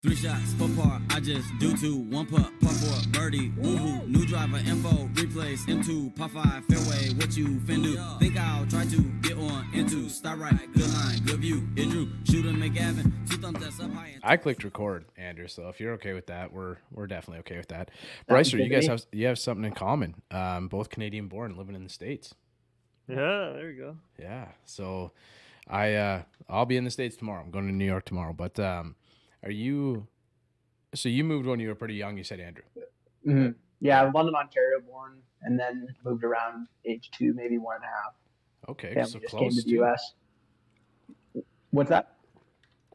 Three shots, four par, I just do two. One putt, par four, birdie, woohoo. New driver, info, replace, M2, par five, fairway, what you fin do? Think I'll try to get on into. Start right, good line, good view. It drew, shoot and McGavin, two thumbs that's up high. I clicked record, Andrew. So if you're okay with that, we're definitely okay with that. Brycer, you have something in common. Both Canadian born, living in the States. Yeah, there you go. Yeah. So I'll be in the States tomorrow. I'm going to New York tomorrow. But are you? So you moved when you were pretty young. You said, Andrew. Mm-hmm. Yeah, London, Ontario born, and then moved around age 2, maybe 1.5. Okay, Family so just close came to the U.S. What's that?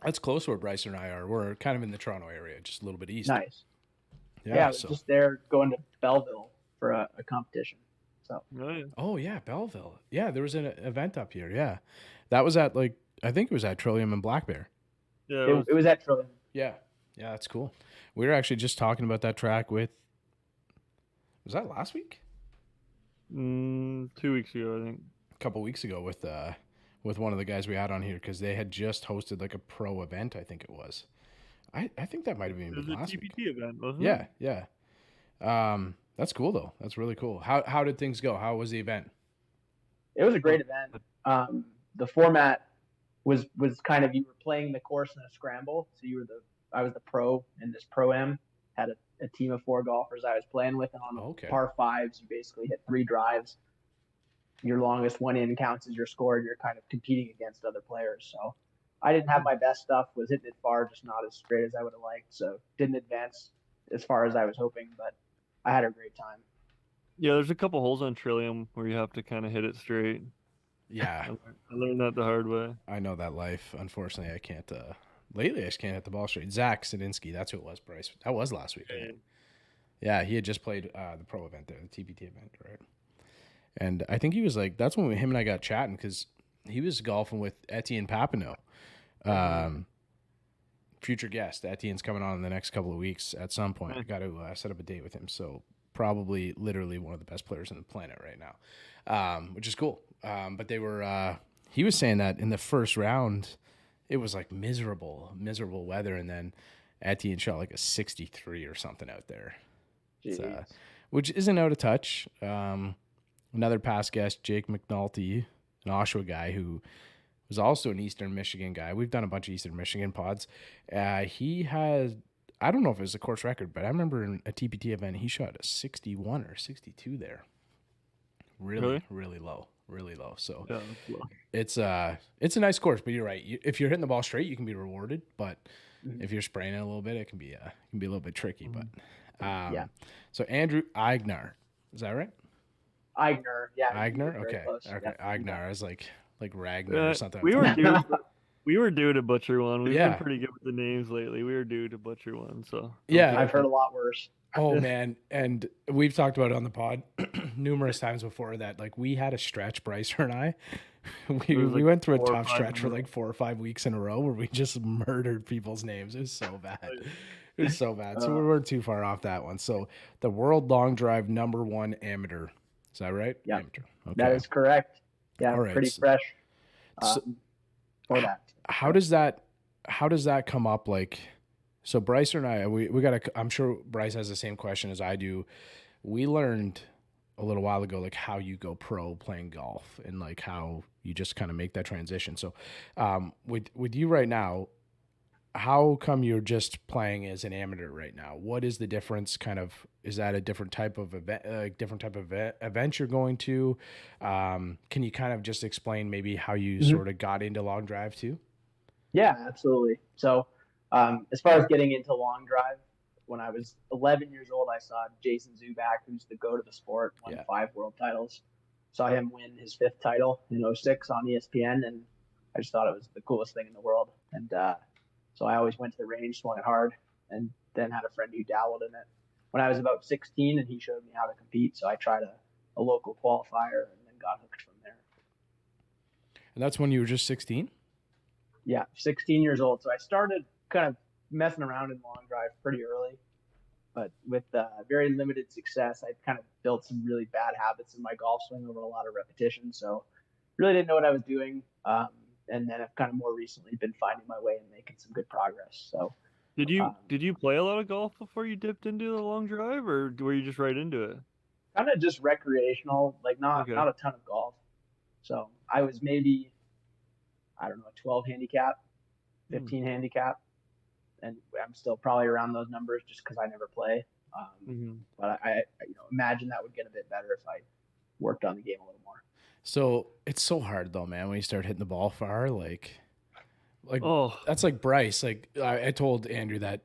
That's close where Bryce and I are. We're kind of in the Toronto area, just a little bit east. Nice. Yeah, I was just there going to Belleville for a competition. So. Oh yeah, Belleville. Yeah, there was an event up here. Yeah, that was at I think it was at Trillium and Black Bear. Yeah, it was at Trillium. Yeah, that's cool. We were actually just talking about that track with. Was that last week? 2 weeks ago, I think. A couple weeks ago with one of the guys we had on here because they had just hosted like a pro event. I think it was. I think that might have been last week. It was a TPT event, wasn't it? Yeah. That's cool though. That's really cool. How did things go? How was the event? It was a great event. The format was kind of, you were playing the course in a scramble. So I was the pro in this pro-am. Had a team of 4 golfers I was playing with, and on par 5s, you basically hit 3 drives. Your longest one in counts as your score. You're kind of competing against other players. So I didn't have my best stuff. Was hitting it far, just not as straight as I would have liked. So didn't advance as far as I was hoping, but I had a great time. Yeah, there's a couple holes on Trillium where you have to kind of hit it straight. Yeah. I learned that the hard way. I know that life. Unfortunately, I can't. Lately, I just can't hit the ball straight. Zach Sadinsky, that's who it was, Bryce. That was last week. Right? Yeah, he had just played the pro event there, the TPT event, right? And I think he was that's when him and I got chatting because he was golfing with Etienne Papineau. Future guest. Etienne's coming on in the next couple of weeks at some point. I got to set up a date with him. So probably literally one of the best players on the planet right now, which is cool. But they were, he was saying that in the first round, it was miserable weather. And then Etienne shot a 63 or something out there, which isn't out of touch. Another past guest, Jake McNulty, an Oshawa guy who was also an Eastern Michigan guy. We've done a bunch of Eastern Michigan pods. He had, I don't know if it was a course record, but I remember in a TPT event, he shot a 61 or 62 there. Really low. So it's a nice course, but you're right. If you're hitting the ball straight, you can be rewarded. But if you're spraying it a little bit, it can be a little bit tricky. But So Andrew Eigner, is that right? Eigner, yeah. Eigner, okay. Eigner. I was like Ragnar or something. We were due to butcher one. We've been pretty good with the names lately. We were due to butcher one, so I've heard a lot worse. Oh man, and we've talked about it on the pod numerous times before that we had a stretch, Bryce and I. We went through a tough stretch for 4 or 5 weeks in a row where we just murdered people's names. It was so bad. It was so bad. So we weren't too far off that one. So the World Long Drive #1 amateur. Is that right? Yeah, okay. That is correct. Yeah, right. Pretty fresh for that. How does that come up? So Bryce and I, we got to, I'm sure Bryce has the same question as I do. We learned a little while ago, how you go pro playing golf and how you just kind of make that transition. So with you right now, how come you're just playing as an amateur right now? What is the difference? Is that a different type of event, event you're going to? Can you kind of just explain maybe how you sort of got into long drive too? Yeah, absolutely. So as far as getting into long drive, when I was 11 years old, I saw Jason Zuback, who's the GOAT of the sport, won 5 world titles. Saw him win his 5th title in 2006 on ESPN, and I just thought it was the coolest thing in the world. And so I always went to the range, swung it hard, and then had a friend who dabbled in it when I was about 16, and he showed me how to compete. So I tried a local qualifier and then got hooked from there. And that's when you were just 16? Yeah, 16 years old. So I started kind of messing around in long drive pretty early, but with very limited success. I kind of built some really bad habits in my golf swing over a lot of repetition. So really didn't know what I was doing. And then I've kind of more recently been finding my way and making some good progress. So Did you play a lot of golf before you dipped into the long drive, or were you just right into it? Kind of just recreational, like not Okay. not a ton of golf. So I was maybe, I don't know, a 12 handicap, 15 handicap, and I'm still probably around those numbers just because I never play. But I imagine that would get a bit better if I worked on the game a little more. So it's so hard though, man, when you start hitting the ball far, like Oh, that's like Bryce. Like I told Andrew that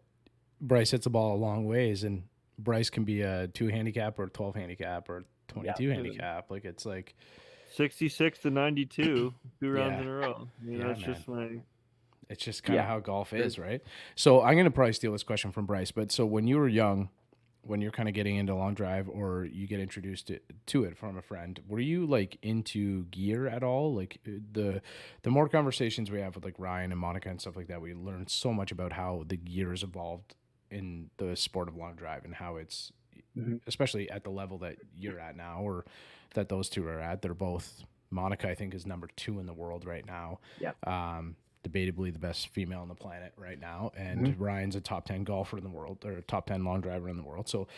Bryce hits the ball a long ways, and Bryce can be a 2 handicap or a 12 handicap or 22 handicap. Like it's like 66 to 92, 2 rounds Yeah. in a row. Yeah, That's man. just my. It's just kind of how golf is, True. right? So I'm gonna probably steal this question from Bryce, but so when you were young, when you're kind of getting into long drive or you get introduced to it from a friend, were you like into gear at all? Like the more conversations we have with like Ryan and Monica and stuff like that, we learn so much about how the gear has evolved in the sport of long drive and how it's especially at the level that you're at now or that those two are at. They're both Monica, I think, is number 2 in the world right now. Yeah. Debatably the best female on the planet right now, and Ryan's a top 10 golfer in the world, or a top 10 long driver in the world. So,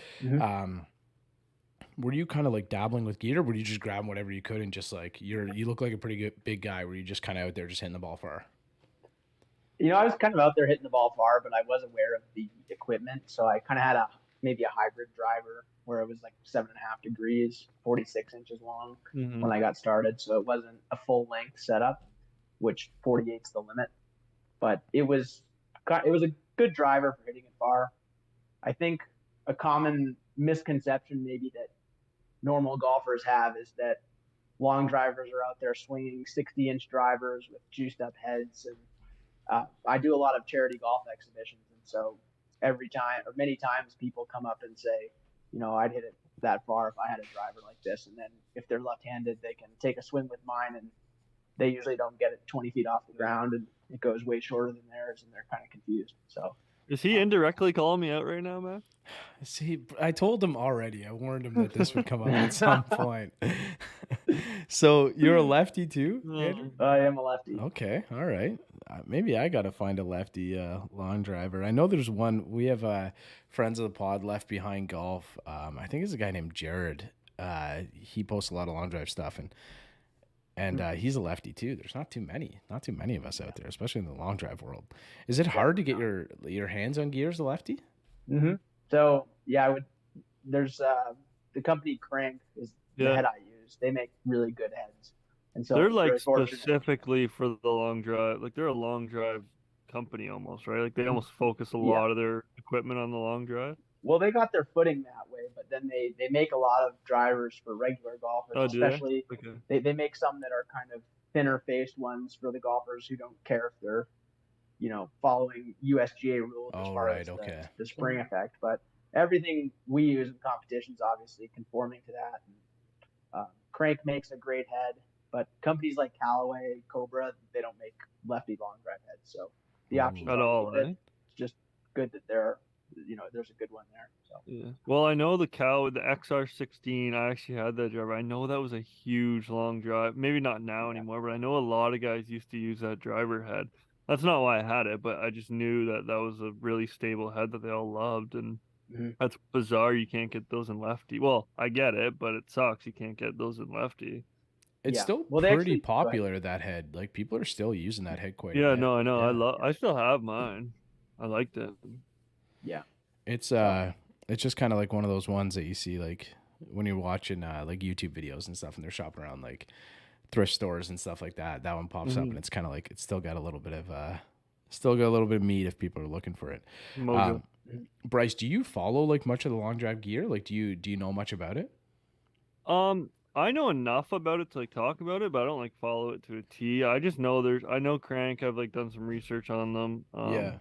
were you kind of like dabbling with gear, or were you just grabbing whatever you could and just like you look like a pretty good big guy? Were you just kind of out there just hitting the ball far? I was kind of out there hitting the ball far, but I was aware of the equipment, so I kind of had maybe a hybrid driver where it was like 7.5 degrees, 46 inches long when I got started. So it wasn't a full length setup, which 48's the limit, but it was a good driver for hitting it far. I think a common misconception maybe that normal golfers have is that long drivers are out there swinging 60-inch drivers with juiced up heads. And I do a lot of charity golf exhibitions, and so every time or many times people come up and say, I'd hit it that far if I had a driver like this. And then if they're left-handed, they can take a swing with mine, and they usually don't get it 20 feet off the ground, and it goes way shorter than theirs, and they're kind of confused. So Is he indirectly calling me out right now, man? See, I told him already. I warned him that this would come up at some point. So you're a lefty too, Andrew? I am a lefty. Okay, all right. Maybe I got to find a lefty long driver. I know there's one. We have friends of the pod, Left Behind Golf. I think it's a guy named Jared. He posts a lot of long drive stuff, and he's a lefty too. There's not too many of us out there, especially in the long drive world. Is it hard to get your hands on gear as a lefty? Mm-hmm. So yeah, there's the company Crank is the head I use. They make really good heads, and so they're like specifically for the long drive. Like they're a long drive company almost, right? Like they almost focus a lot of their equipment on the long drive. Well, they got their footing that way, but then they make a lot of drivers for regular golfers, especially. They make some that are kind of thinner faced ones for the golfers who don't care if they're, following USGA rules as far as the spring effect. But everything we use in competitions obviously conforming to that. And, Crank makes a great head, but companies like Callaway, Cobra, they don't make lefty long drive heads. So the options at all, it's just good that there's a good one there. So yeah. Well, I know the XR16. I actually had that driver. I know that was a huge long drive. Maybe not now anymore, but I know a lot of guys used to use that driver head. That's not why I had it, but I just knew that was a really stable head that they all loved, and that's bizarre. You can't get those in lefty. Well, I get it, but it sucks. You can't get those in lefty. It's still pretty popular, that head. Like people are still using that head quite a bit. No, I know. I still have mine. I liked it. Yeah. It's just kind of like one of those ones that you see like when you're watching like YouTube videos and stuff, and they're shopping around like thrift stores and stuff like that. That one pops up, and it's kind of like it's still got a little bit of meat if people are looking for it. Bryce, do you follow like much of the long drive gear? Like, do you know much about it? I know enough about it to like talk about it, but I don't like follow it to a T. I just know I know Crank. I've like done some research on them. Yeah.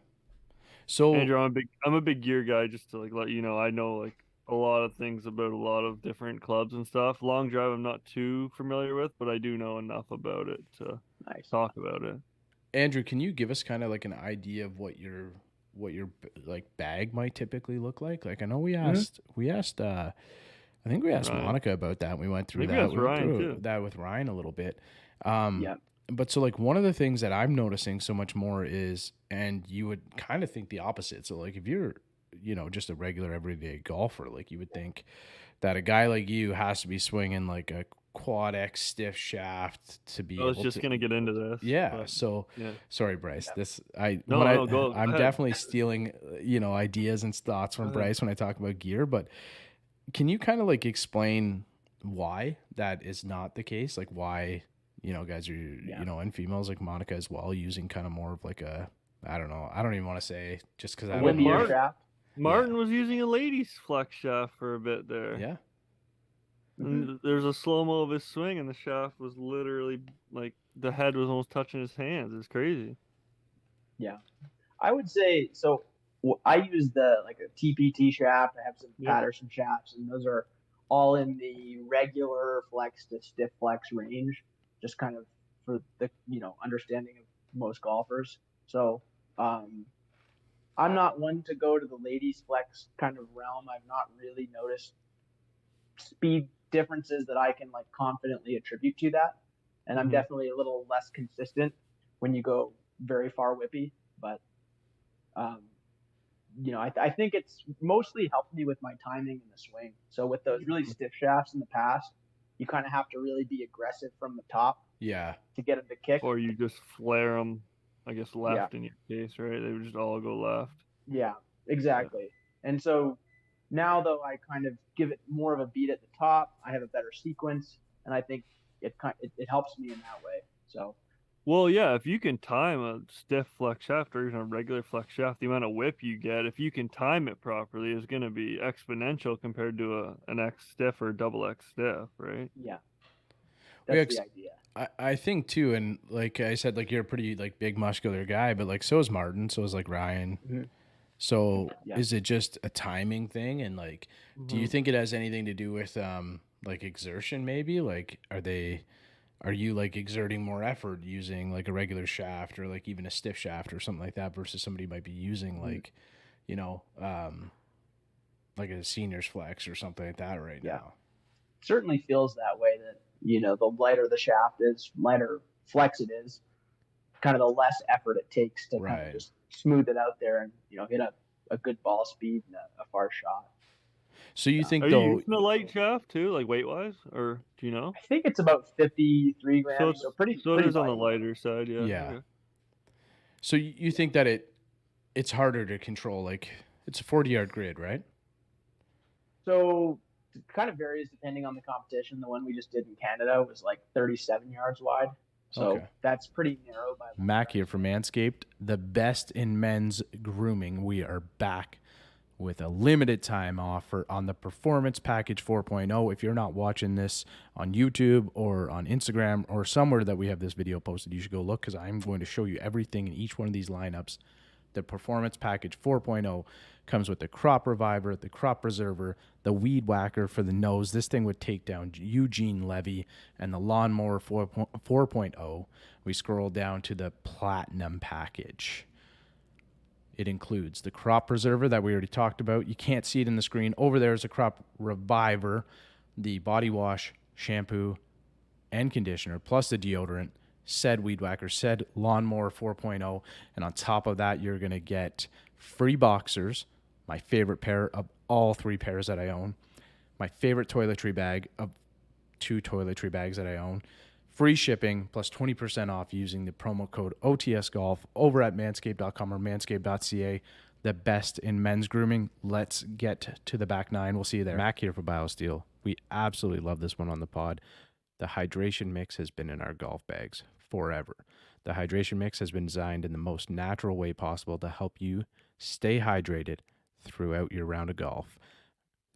So Andrew, I'm a big gear guy. Just to like let you know, I know like a lot of things about a lot of different clubs and stuff. Long drive, I'm not too familiar with, but I do know enough about it to talk about it. Andrew, can you give us kind of like an idea of what your like bag might typically look like? Like I know we asked I think we asked Monica about that. We went through that. We went through that with Ryan a little bit. But so like one of the things that I'm noticing so much more is, and you would kind of think the opposite. So like if you're, just a regular everyday golfer, like you would think that a guy like you has to be swinging like a quad X stiff shaft to I be was able just to. gonna get into this. Yeah. But So yeah. sorry, Bryce. Yeah. This No, go I'm ahead. definitely stealing, ideas and thoughts from Bryce when I talk about gear, but can you kind of like explain why that is not the case? Like why, guys are, and females like Monica as well, using kind of more of like I don't know. I don't even want to say just because I A don't whippier know. shaft. Martin was using a lady's flex shaft for a bit there. Yeah. And there's a slow-mo of his swing, and the shaft was literally like the head was almost touching his hands. It's crazy. Yeah. I would say so. I use the like a TPT shaft. I have some Yep. Patterson shafts, and those are all in the regular flex to stiff flex range, just kind of for the understanding of most golfers. So I'm not one to go to the ladies flex kind of realm. I've not really noticed speed differences that I can like confidently attribute to that, and I'm definitely a little less consistent when you go very far whippy, but. Um, I think it's mostly helped me with my timing in the swing. So with those really stiff shafts in the past, you kind of have to really be aggressive from the top Yeah. to get them to kick. Or you just flare them, I guess, left Yeah. in your case, right? They would just all go left. Yeah, exactly. And so now though I kind of give it more of a beat at the top, I have a better sequence, and I think it helps me in that way. So Well, yeah, if you can time a stiff flex shaft or even a regular flex shaft, the amount of whip you get, if you can time it properly, is going to be exponential compared to an X stiff or double X stiff, right? yeah, Well, that's the idea. I think too, and like I said, like you're a pretty like big muscular guy, but like so is Martin, so is like Ryan. So Yeah. is it just a timing thing? And like, do you think it has anything to do with like exertion maybe? Like are you like exerting more effort using like a regular shaft or like even a stiff shaft or something like that versus somebody might be using like, like a senior's flex or something like that right now? Certainly feels that way that, the lighter the shaft is, lighter flex it is, kind of the less effort it takes to kind of Right. just smooth it out there and, hit a good ball speed and a far shot. So you think Are you though, using a light shaft too, like weight wise, or do you know? I think it's about 53 grams, so pretty it is on the light. lighter side, yeah. Yeah. Okay. so you think that it's harder to control, like it's a 40-yard grid, right? So it kind of varies depending on the competition. The one we just did in Canada was like 37 yards wide. So Okay. that's pretty narrow by Mac here for Manscaped, the best in men's grooming. We are back with a limited time offer on the Performance Package 4.0. If you're not watching this on YouTube or on Instagram or somewhere that we have this video posted, you should go look because I'm going to show you everything in each one of these lineups. The Performance Package 4.0 comes with the Crop Reviver, the Crop Preserver, the Weed Whacker for the nose. This thing would take down Eugene Levy, and the Lawnmower 4.0. We scroll down to the Platinum Package. It includes the Crop Preserver that we already talked about. You can't see it in the screen. Over there is a Crop Reviver, the body wash, shampoo, and conditioner, plus the deodorant, said Weed Whacker, said Lawnmower 4.0. And on top of that, you're going to get free boxers, my favorite pair of all three pairs that I own, my favorite toiletry bag of 2 toiletry bags that I own, free shipping plus 20% off using the promo code OTSGolf over at manscaped.com or manscaped.ca. The best in men's grooming. Let's get to the back nine. We'll see you there. Mac here for BioSteel. We absolutely love this one on the pod. The hydration mix has been in our golf bags forever. The hydration mix has been designed in the most natural way possible to help you stay hydrated throughout your round of golf.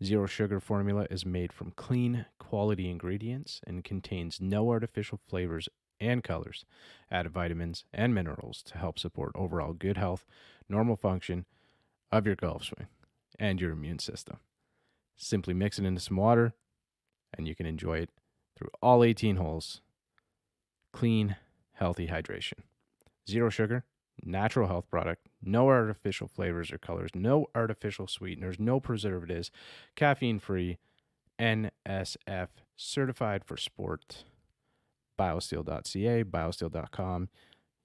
Zero sugar formula is made from clean, quality ingredients and contains no artificial flavors and colors, added vitamins and minerals to help support overall good health, normal function of your golf swing, and your immune system. Simply mix it into some water, and you can enjoy it through all 18 holes. Clean, healthy hydration. Zero sugar, natural health product, no artificial flavors or colors, no artificial sweeteners, no preservatives, caffeine free, NSF certified for sport. biosteel.ca, biosteel.com.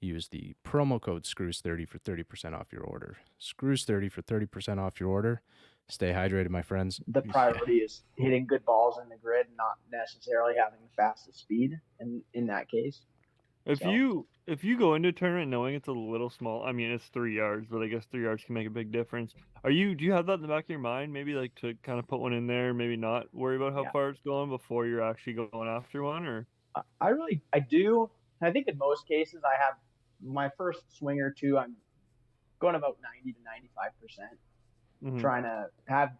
Use the promo code SCREWS30 for 30% off your order. SCREWS30 for 30% off your order. Stay hydrated, my friends. The priority is hitting good balls in the grid, not necessarily having the fastest speed in that case. If you go into a tournament knowing it's a little small, I mean it's 3 yards, but I guess 3 yards can make a big difference. Do you have that in the back of your mind, maybe like to kind of put one in there, maybe not worry about how far it's going before you're actually going after one, or? I do. I think in most cases I have my first swing or two. I'm going about 90 to 95%, trying to have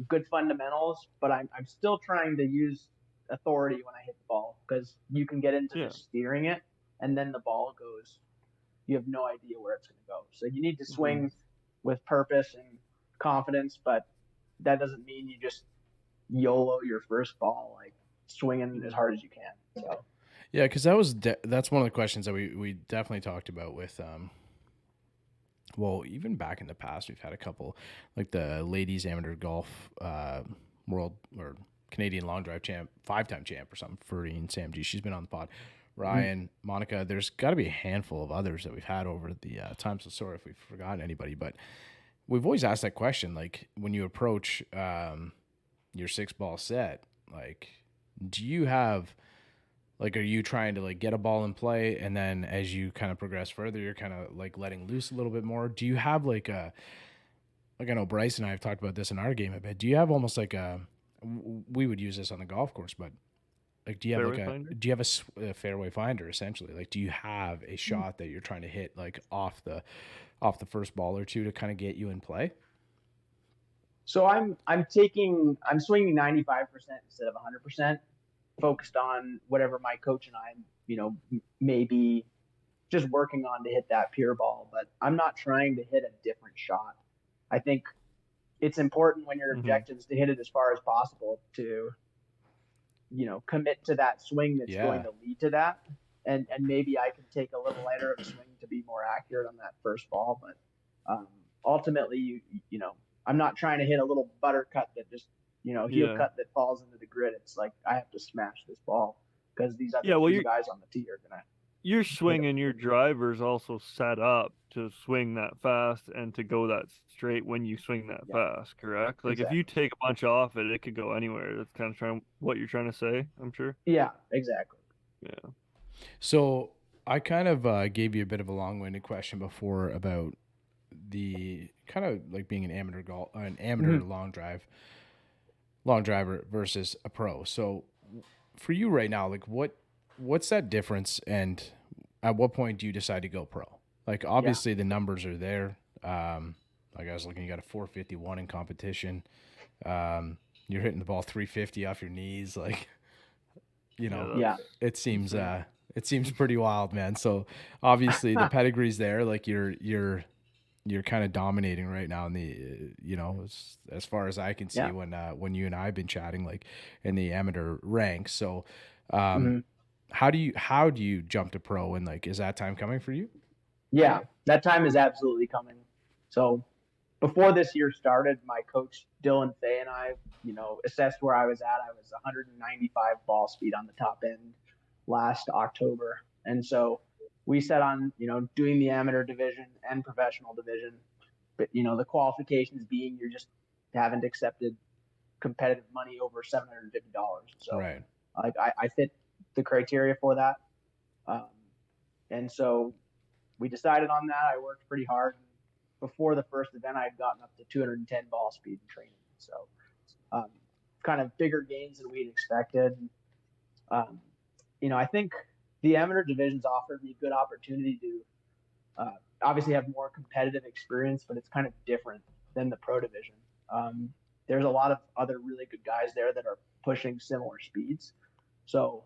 good fundamentals, but I'm still trying to use authority when I hit the ball, because you can get into just steering it, and then the ball goes. You have no idea where it's going to go. So you need to swing with purpose and confidence, but that doesn't mean you just YOLO your first ball, like swinging as hard as you can. So. Yeah, because that's one of the questions that we definitely talked about with well, even back in the past, we've had a couple, like the ladies amateur golf world or Canadian long drive champ, 5-time champ or something, Ferdy Sam G. She's been on the pod. Ryan, Monica, there's got to be a handful of others that we've had over the time. So sorry if we've forgotten anybody, but we've always asked that question. Like when you approach your 6-ball set, like, do you have, like, are you trying to like get a ball in play, and then as you kind of progress further, you're kind of like letting loose a little bit more? Do you have like I know Bryce and I have talked about this in our game a bit. Do you have almost like we would use this on the golf course, but like, do you have a fairway finder essentially? Like, do you have a shot that you're trying to hit like off the first ball or two to kind of get you in play? So I'm swinging 95% instead of 100%, focused on whatever my coach and I, may be just working on to hit that pure ball. But I'm not trying to hit a different shot. I think it's important when your objective is to hit it as far as possible to, commit to that swing that's going to lead to that. And maybe I can take a little lighter of a swing to be more accurate on that first ball. But ultimately, I'm not trying to hit a little buttercut that just, heel cut that falls into the grid. It's like I have to smash this ball because these other three guys on the tee are going to. Your swing and your driver's also set up to swing that fast and to go that straight when you swing that fast, correct? Like if you take a bunch off it could go anywhere. That's kind of what you're trying to say, I'm sure. Yeah, exactly. Yeah. So I kind of gave you a bit of a long-winded question before about the kind of like being an amateur long driver versus a pro. So for you right now, like what's that difference, and at what point do you decide to go pro? Like obviously the numbers are there. Like I was looking, you got a 451 in competition. You're hitting the ball 350 off your knees, like it seems pretty wild, man. So obviously the pedigree's there. Like you're kind of dominating right now in the as far as I can see when you and I have been chatting, like in the amateur ranks. So how do you jump to pro, and like is that time coming for you? Yeah, that time is absolutely coming. So before this year started, my coach Dylan Fay and I, assessed where I was at. I was 195 ball speed on the top end last October, and so we set on, doing the amateur division and professional division, but, the qualifications being you just haven't accepted competitive money over $750. So like I fit the criteria for that. And so we decided on that. I worked pretty hard. Before the first event, I had gotten up to 210 ball speed in training. So kind of bigger gains than we'd expected. I think the amateur divisions offered me a good opportunity to obviously have more competitive experience, but it's kind of different than the pro division. There's a lot of other really good guys there that are pushing similar speeds. So,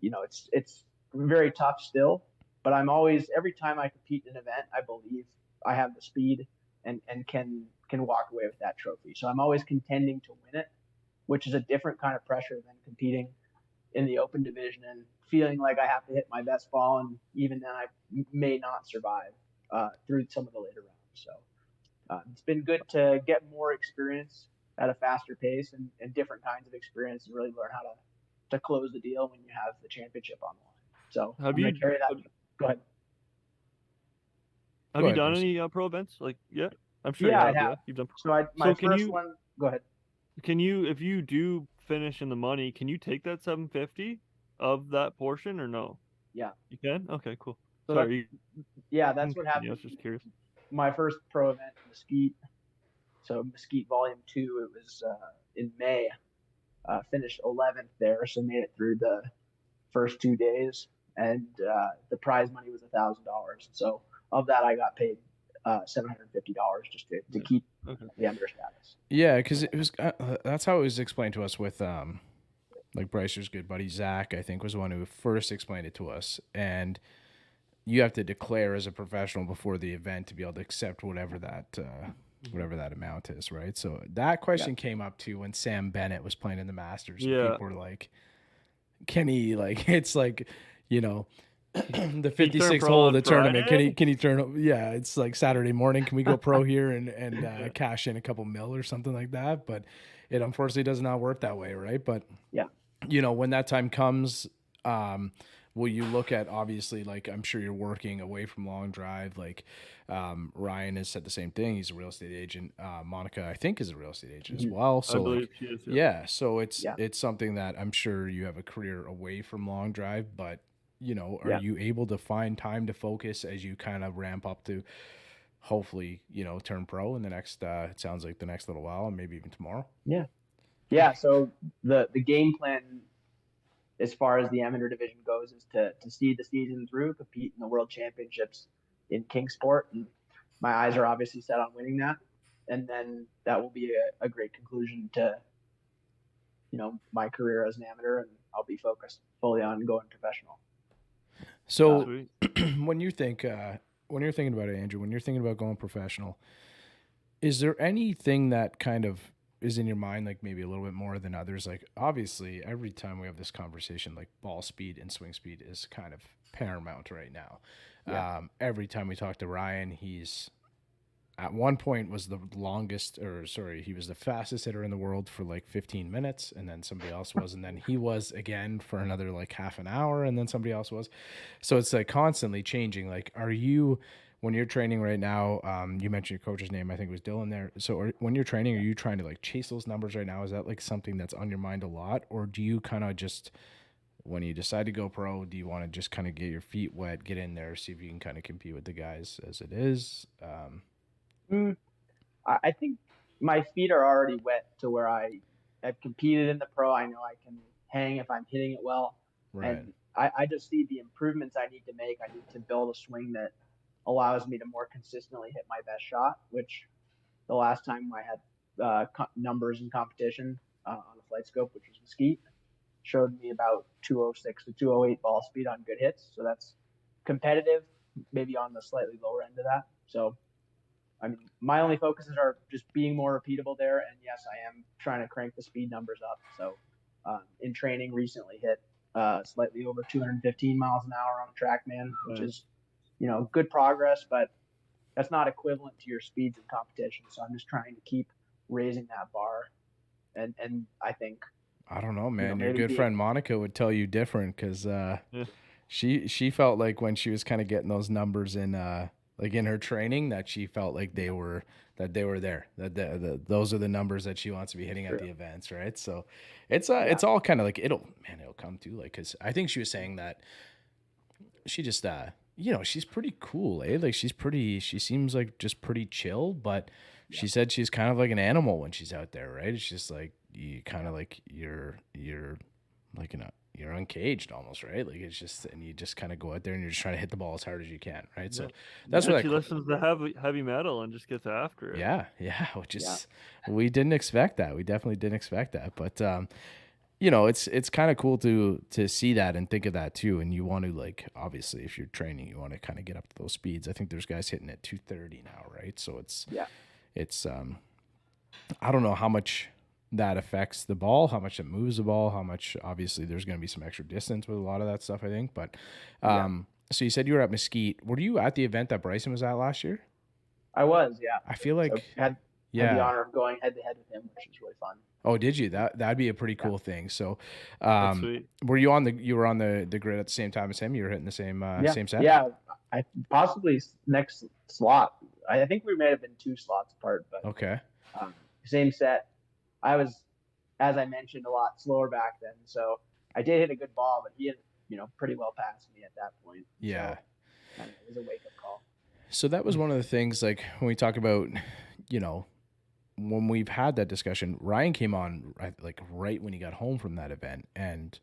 it's very tough still, but I'm always, every time I compete in an event, I believe I have the speed and can walk away with that trophy. So I'm always contending to win it, which is a different kind of pressure than competing in the open division and feeling like I have to hit my best ball, and even then I may not survive through some of the later rounds. So it's been good to get more experience at a faster pace and different kinds of experience, and really learn to close the deal when you have the championship on the line. So Have I'm you gonna carry that. Go ahead. have Go you ahead, done Bruce. any pro events like yet? I'm sure Yeah, you I have. Yeah, have. you've done. So my So can first you one. Go ahead. if you do finish in the money, can you take that 750 of that portion or no? Yeah. You can. Okay, cool. So Sorry. that's what Yeah, I happened. was just curious. My first pro event, Mesquite. So Mesquite Volume 2. It was in May. Finished 11th there, so made it through the first 2 days, and the prize money was $1,000. So of that, I got paid $750 just to keep the under status. Yeah, because it was that's how it was explained to us with like Brycer's good buddy Zach, I think, was the one who first explained it to us, and you have to declare as a professional before the event to be able to accept whatever that amount is, right? So that question came up too when Sam Bennett was playing in the Masters. And Yeah. people were like, "Can he like?" It's like, you know, the 56th hole of the tournament. Can he turn? Yeah, it's like Saturday morning. Can we go pro here and cash in a couple mil or something like that? But it unfortunately does not work that way, right? But yeah, you know, when that time comes, will you look at, obviously, like, I'm sure you're working away from long drive, like Ryan has said the same thing. He's a real estate agent. Monica, I think, is a real estate agent as well. So I believe like, she is. yeah, so it's something that I'm sure you have a career away from long drive, but you know, are you able to find time to focus as you kind of ramp up to hopefully, you know, turn pro in the next it sounds like the next little while, and maybe even tomorrow? Yeah, so the game plan as far as the amateur division goes is to see the season through, compete in the World Championships in Kingsport, and my eyes are obviously set on winning that, and then that will be a great conclusion to, you know, my career as an amateur, and I'll be focused fully on going professional. So when you're thinking about it, Andrew, when you're thinking about going professional, is there anything that kind of is in your mind, like maybe a little bit more than others? Like, obviously, every time we have this conversation, like ball speed and swing speed is kind of paramount right now. Yeah. Every time we talk to Ryan, he's at one point was the he was the fastest hitter in the world for like 15 minutes, and then somebody else was, and then he was again for another like half an hour, and then somebody else was. So it's like constantly changing. Like, are you, when you're training right now, you mentioned your coach's name, I think it was Dylan there. So when you're training, are you trying to like chase those numbers right now? Is that like something that's on your mind a lot? Or do you kind of just, when you decide to go pro, do you want to just kind of get your feet wet, get in there, see if you can kind of compete with the guys as it is? I think my feet are already wet to where I've competed in the pro. I know I can hang if I'm hitting it well. Right. And I just see the improvements I need to make. I need to build a swing that allows me to more consistently hit my best shot, which the last time I had numbers in competition on a flight scope, which was Mesquite, showed me about 206 to 208 ball speed on good hits. So that's competitive, maybe on the slightly lower end of that. So, I mean, my only focuses are just being more repeatable there. And yes, I am trying to crank the speed numbers up. So in training, recently hit slightly over 215 miles an hour on a TrackMan, which is, you know, good progress, but that's not equivalent to your speeds in competition. So I'm just trying to keep raising that bar. And I think, I don't know, man, your good friend Monica would tell you different, because she felt like when she was kind of getting those numbers in like in her training, that she felt like they were there, that those are the numbers that she wants to be hitting at the events, right? So it's all kind of like it'll come to, like, because I think she was saying that she just you know, she's pretty cool, like she seems like just pretty chill, but she said she's kind of like an animal when she's out there, right? It's just like you kind of like you're like, you know, you're uncaged almost, right? Like, it's just, and you just kind of go out there and you're just trying to hit the ball as hard as you can, right? So that's what she listens to heavy metal and just gets after it. Yeah, which is we didn't expect that. We definitely didn't expect that, but you know, it's kind of cool to see that and think of that too. And you want to, like, obviously, if you're training, you want to kind of get up to those speeds. I think there's guys hitting at 230 now, right? So it's I don't know how much that affects the ball, how much it moves the ball, how much, obviously there's going to be some extra distance with a lot of that stuff, I think. But so you said you were at Mesquite. Were you at the event that Bryson was at last year? I was, yeah. I feel like so had the Yeah. honor of going head to head with him, which was really fun. Oh, did you? That'd be a pretty cool thing. So, That's sweet. were you on the grid at the same time as him? You were hitting the same same set? Yeah, I possibly next slot. I think we may have been 2 slots apart, but Okay. Same set. I was, as I mentioned, a lot slower back then, so I did hit a good ball, but he had, pretty well past me at that point. Yeah. So, it was a wake up call. So that was one of the things, like when we talk about, when we've had that discussion, Ryan came on like right when he got home from that event, and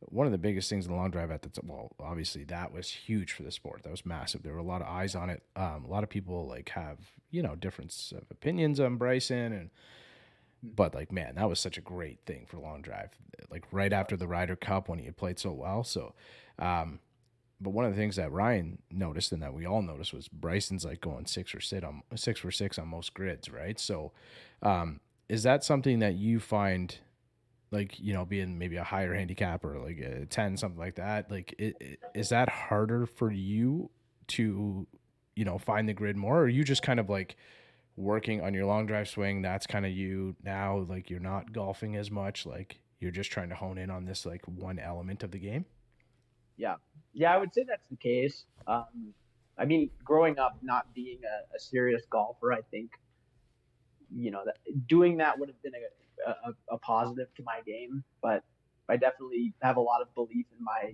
one of the biggest things in the long drive at the well, obviously that was huge for the sport. That was massive. There were a lot of eyes on it. A lot of people like have difference of opinions on Bryson, and but like man, that was such a great thing for long drive. Like right after the Ryder Cup when he had played so well. So, but one of the things that Ryan noticed and that we all noticed was Bryson's like going 6 for 6 on most grids, right? So, is that something that you find? Like, being maybe a higher handicap or like a 10, something like that, like is that harder for you to, find the grid more, or are you just kind of like working on your long drive swing? That's kind of you now, like you're not golfing as much, like you're just trying to hone in on this like one element of the game? Yeah, I would say that's the case. I mean, growing up not being a serious golfer, I think, that doing that would have been a positive to my game, but I definitely have a lot of belief in my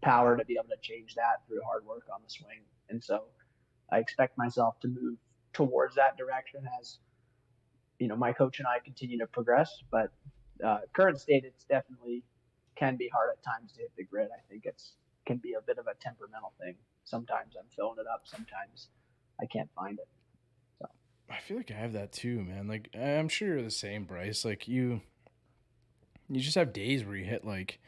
power to be able to change that through hard work on the swing. And so I expect myself to move towards that direction as, my coach and I continue to progress. But current state, it's definitely can be hard at times to hit the grid. I think can be a bit of a temperamental thing. Sometimes I'm filling it up. Sometimes I can't find it. I feel like I have that too, man. Like I'm sure you're the same, Bryce. Like you just have days where you hit like,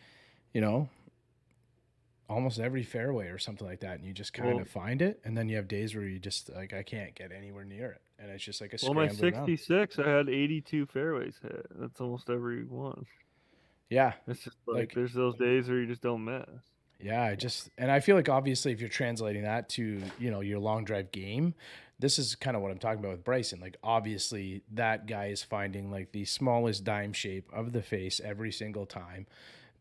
almost every fairway or something like that, and you just kind of find it, and then you have days where you just like I can't get anywhere near it, and it's just like a my scrambling around. 66, I had 82 fairways hit. That's almost every one. Yeah, it's just like there's those days where you just don't miss. Yeah, and I feel like obviously if you're translating that to, your long drive game, this is kind of what I'm talking about with Bryson. Like obviously that guy is finding like the smallest dime shape of the face every single time.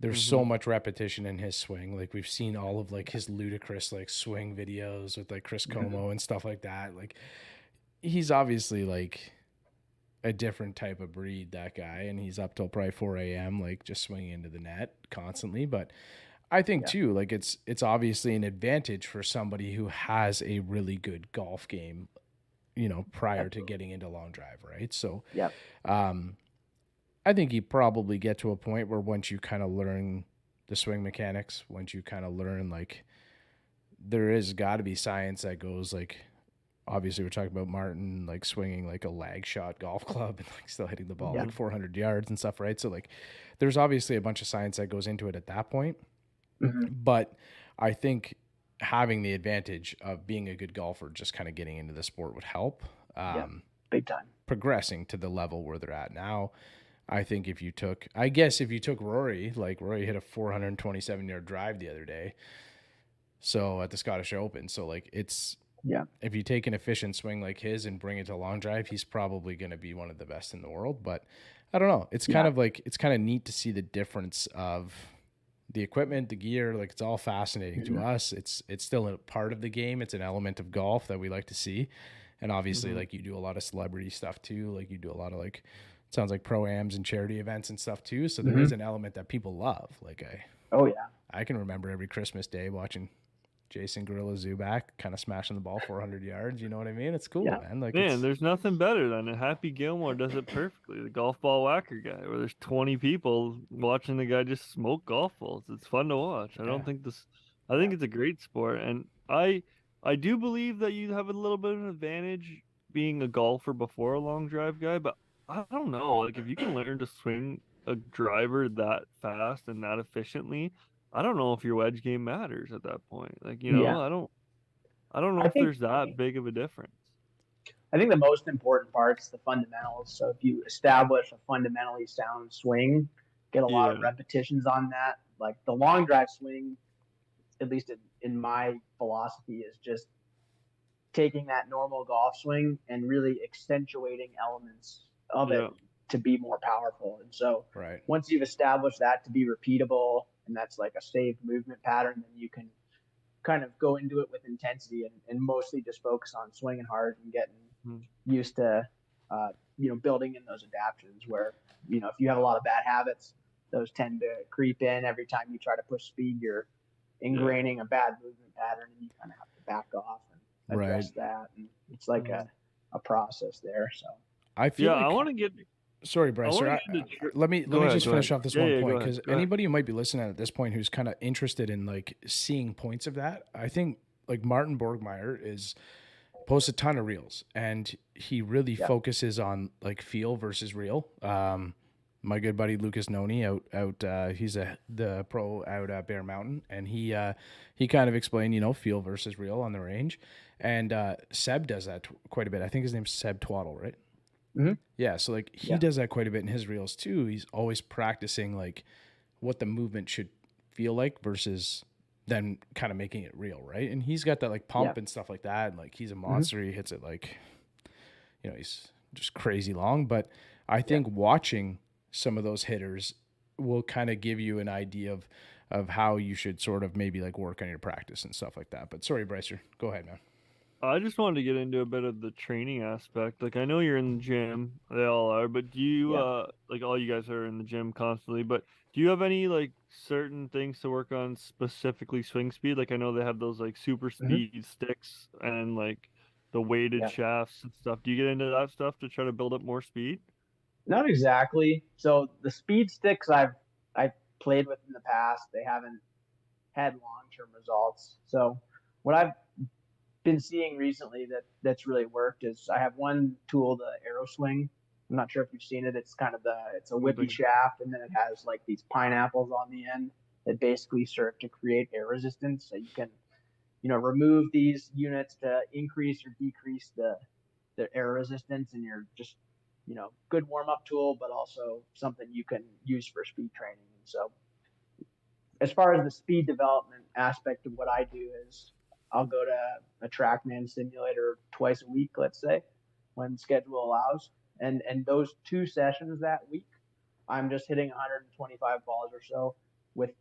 There's so much repetition in his swing. Like we've seen all of like his ludicrous like swing videos with like Chris Como and stuff like that. Like he's obviously like a different type of breed, that guy, and he's up till probably 4 a.m. like just swinging into the net constantly. But I think too, like it's obviously an advantage for somebody who has a really good golf game, prior to getting into long drive, right? So, I think you probably get to a point where once you kind of learn the swing mechanics, once you kind of learn like there is got to be science that goes like, obviously we're talking about Martin like swinging like a lag shot golf club and like still hitting the ball like 400 yards and stuff, right? So like there's obviously a bunch of science that goes into it at that point. But I think having the advantage of being a good golfer, just kind of getting into the sport would help. Big time. Progressing to the level where they're at now. I think if you took Rory, like Rory hit a 427-yard drive the other day. So at the Scottish Open. So like if you take an efficient swing like his and bring it to long drive, he's probably going to be one of the best in the world. But I don't know. It's kind of like, it's kind of neat to see the difference of the equipment, the gear. Like it's all fascinating to us. It's still a part of the game. It's an element of golf that we like to see. And obviously like you do a lot of celebrity stuff too. Like you do a lot of like, it sounds like pro-ams and charity events and stuff too. So there is an element that people love. Like I can remember every Christmas day watching Jason Gorilla Zuback kind of smashing the ball 400 yards. You know what I mean? It's cool, man. Like, there's nothing better than it. Happy Gilmore does it perfectly. The golf ball whacker guy, where there's 20 people watching the guy just smoke golf balls. It's fun to watch. I think it's a great sport, and I do believe that you have a little bit of an advantage being a golfer before a long drive guy. But I don't know, like if you can learn to swing a driver that fast and that efficiently, I don't know if your wedge game matters at that point. Like, I don't know if there's that big of a difference. I think the most important part is the fundamentals. So if you establish a fundamentally sound swing, get a lot of repetitions on that. Like the long drive swing, at least in my philosophy, is just taking that normal golf swing and really accentuating elements of it to be more powerful. And so Right. once you've established that to be repeatable, and that's like a saved movement pattern, then you can kind of go into it with intensity and mostly just focus on swinging hard and getting used to, building in those adaptions where, if you have a lot of bad habits, those tend to creep in. Every time you try to push speed, you're ingraining a bad movement pattern, and you kind of have to back off and address that. And it's like a process there. So I feel I want to get. Sorry, Bryce. Let me just finish off this one point, because anybody who might be listening at this point who's kind of interested in like seeing points of that, I think like Martin Borgmeyer posts a ton of reels, and he really focuses on like feel versus real. My good buddy Lucas Noni he's the pro out at Bear Mountain, and he kind of explained feel versus real on the range, and Seb does that quite a bit. I think his name's Seb Twaddle, right? Mm-hmm. Yeah, so like he does that quite a bit in his reels too. He's always practicing like what the movement should feel like versus then kind of making it real, right? And he's got that like pump and stuff like that, and like he's a monster. He hits it like, he's just crazy long. But I think watching some of those hitters will kind of give you an idea of how you should sort of maybe like work on your practice and stuff like that. But sorry, Brycer, go ahead, man. I just wanted to get into a bit of the training aspect. Like, I know you're in the gym, they all are, but do you, like all you guys are in the gym constantly, but do you have any like certain things to work on, specifically swing speed? Like, I know they have those like super speed sticks and like the weighted shafts and stuff. Do you get into that stuff to try to build up more speed? Not exactly. So the speed sticks I've played with in the past, they haven't had long-term results. So what I've been seeing recently that's really worked is I have one tool, the Arrow Swing. I'm not sure if you've seen it. It's kind of it's a whippy shaft, and then it has like these pineapples on the end that basically serve to create air resistance. So you can, remove these units to increase or decrease the air resistance, and you're just, good warm-up tool, but also something you can use for speed training. And so as far as the speed development aspect of what I do is I'll go to a TrackMan simulator twice a week, let's say, when schedule allows. And those 2 sessions that week, I'm just hitting 125 balls or so with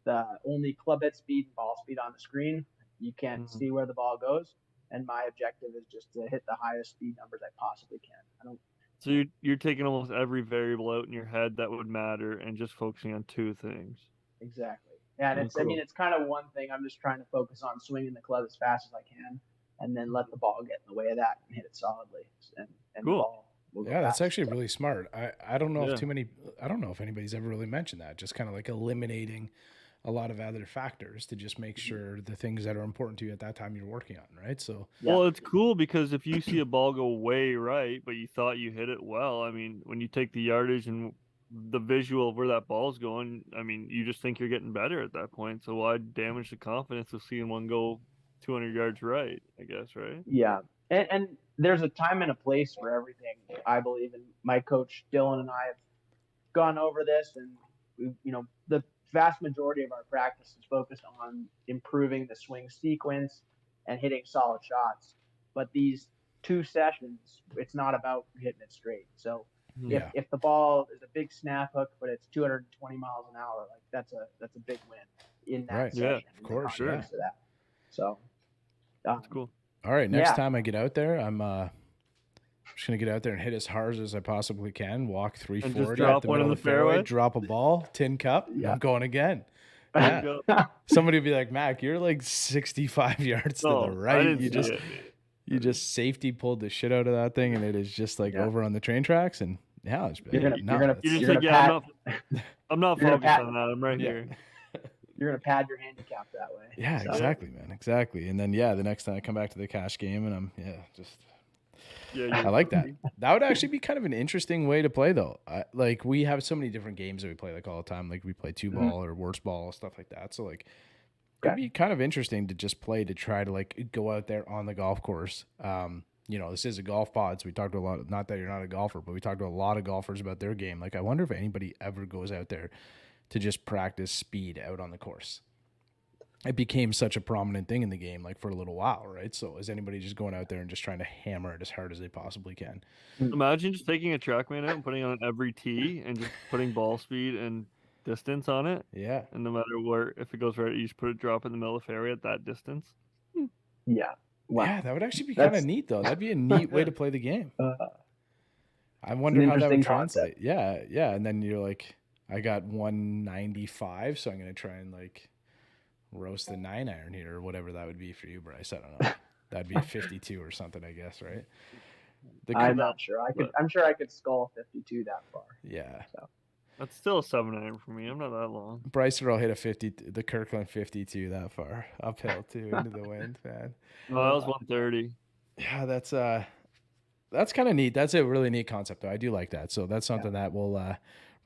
only club head speed and ball speed on the screen. You can't see where the ball goes. And my objective is just to hit the highest speed numbers I possibly can. So you're taking almost every variable out in your head that would matter and just focusing on 2 things. Exactly. Yeah, and it's kind of one thing. I'm just trying to focus on swinging the club as fast as I can, and then let the ball get in the way of that and hit it solidly. And the ball will go that's fast. actually really smart. I don't know I don't know if anybody's ever really mentioned that. Just kind of like eliminating a lot of other factors to just make sure the things that are important to you at that time you're working on, right? So well, it's cool because if you see a ball go way right, but you thought you hit it well, I mean, when you take the yardage and the visual of where that ball's going, I mean, you just think you're getting better at that point. So why damage the confidence of seeing one go 200 yards right, I guess, right? Yeah. And there's a time and a place for everything, I believe. And my coach, Dylan, and I have gone over this, and the vast majority of our practice is focused on improving the swing sequence and hitting solid shots. But these 2 sessions, it's not about hitting it straight. So if the ball is a big snap hook, but it's 220 miles an hour, like that's a big win in that session. Yeah, of course, To that. So that's cool. All right, next time I get out there, I'm just gonna get out there and hit as hard as I possibly can. Walk 340 at the middle of the fairway, drop a ball, tin cup. I'm going again. Yeah. Somebody would be like, Mac, you're like 65 yards to the right. You just safety pulled the shit out of that thing, and it is just like over on the train tracks. And it's I'm not focused on that. I'm right here. You're gonna pad your handicap that way. Yeah, exactly, man. Exactly. And then the next time I come back to the cash game, and I like that. That would actually be kind of an interesting way to play, though. Like, we have so many different games that we play like all the time. Like, we play 2-ball or worst ball, stuff like that. So like, it'd be kind of interesting to just play to try to like go out there on the golf course. This is a golf pod, so we talked to a lot. Not that you're not a golfer, but we talked to a lot of golfers about their game. Like, I wonder if anybody ever goes out there to just practice speed out on the course. it became such a prominent thing in the game, like for a little while, right? So is anybody just going out there and just trying to hammer it as hard as they possibly can? Imagine just taking a TrackMan out and putting it on every tee and just putting ball speed and distance on it. Yeah. And no matter where, if it goes right, you just put a drop in the middle of the fairway at that distance. Yeah. Wow. Yeah, that would actually be kind of That's- neat, though. That'd be a neat way to play the game. Uh, I wonder how that would interesting translate. Yeah, yeah. And then you're like, I got 195, so I'm going to try and like roast the 9-iron here or whatever that would be for you, Bryce. I don't know. That'd be a 52 or something, I guess, right? I'm not sure. I'm sure I could skull 52 that far. Yeah. So. That's still a 7-iron for me. I'm not that long. Bryce will hit a 50, the Kirkland 52 that far uphill too into the wind, man. Oh, that was 130. Yeah, that's kind of neat. That's a really neat concept, though. I do like that. So that's something that we'll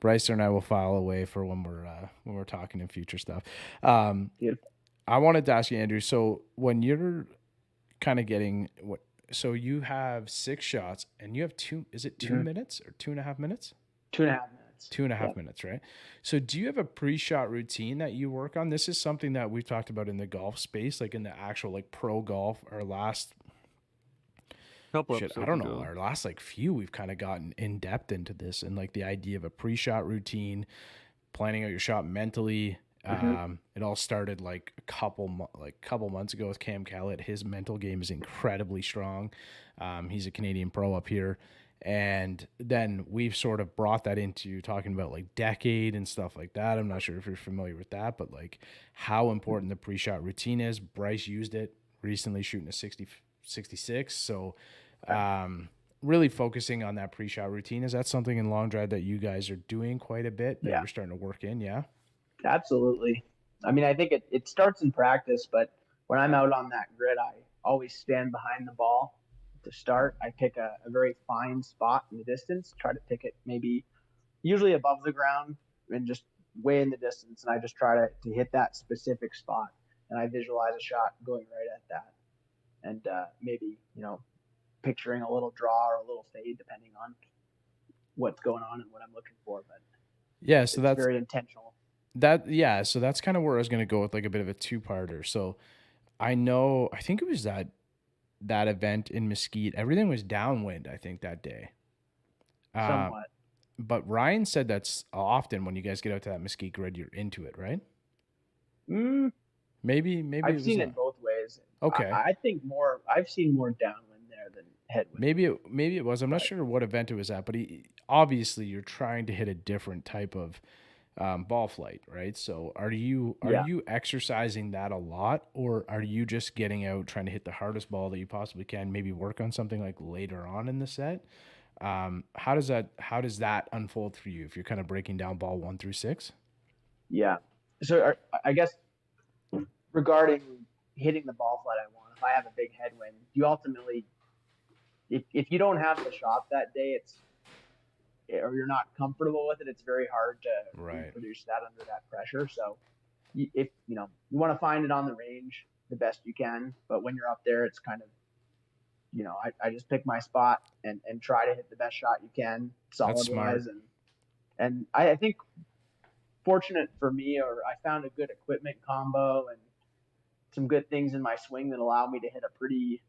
Bryce and I will file away for when we're talking in future stuff. Beautiful. I wanted to ask you, Andrew. So when you're kind of getting what? So you have 6 shots, and you have 2. Is it 2 minutes or 2.5 minutes? 2.5 minutes. 2.5 minutes, right? So do you have a pre-shot routine that you work on? This is something that we've talked about in the golf space, like in the actual like pro golf. Our last I don't know. Our last like few, we've kind of gotten in depth into this and like the idea of a pre-shot routine, planning out your shot mentally. It all started like a couple months ago with Cam Kellett. His mental game is incredibly strong. He's a Canadian pro up here. And then we've sort of brought that into talking about like decade and stuff like that. I'm not sure if you're familiar with that, but like how important the pre-shot routine is. Bryce used it recently shooting a 66. So really focusing on that pre-shot routine. Is that something in long drive that you guys are doing quite a bit that you're starting to work in? Yeah. Absolutely. I mean, I think it starts in practice, but when I'm out on that grid, I always stand behind the ball to start. I pick a very fine spot in the distance, try to pick it maybe usually above the ground and just way in the distance. And I just try to hit that specific spot. And I visualize a shot going right at that. And maybe, picturing a little draw or a little fade depending on what's going on and what I'm looking for. But yeah, so that's very intentional. So that's kind of where I was going to go with like a bit of a 2-parter. So I think it was that event in Mesquite, everything was downwind, I think, that day. Somewhat. But Ryan said that's often when you guys get out to that Mesquite grid, you're into it, right? Maybe I've seen it both ways. Okay. I think I've seen more downwind there than headwind. Maybe it was. I'm not sure what event it was at, but obviously you're trying to hit a different type of ball flight, right? So are you exercising that a lot, or are you just getting out trying to hit the hardest ball that you possibly can, maybe work on something like later on in the set? How does that unfold for you if you're kind of breaking down ball 1 through 6? Yeah. So I guess regarding hitting the ball flight I want, if I have a big headwind, you ultimately, if you don't have the shot that day, or you're not comfortable with it, it's very hard to reproduce that under that pressure. So if you want to find it on the range the best you can, but when you're up there, it's kind of, I just pick my spot and try to hit the best shot you can solid wise. And I think fortunate for me, or I found a good equipment combo and some good things in my swing that allow me to hit a pretty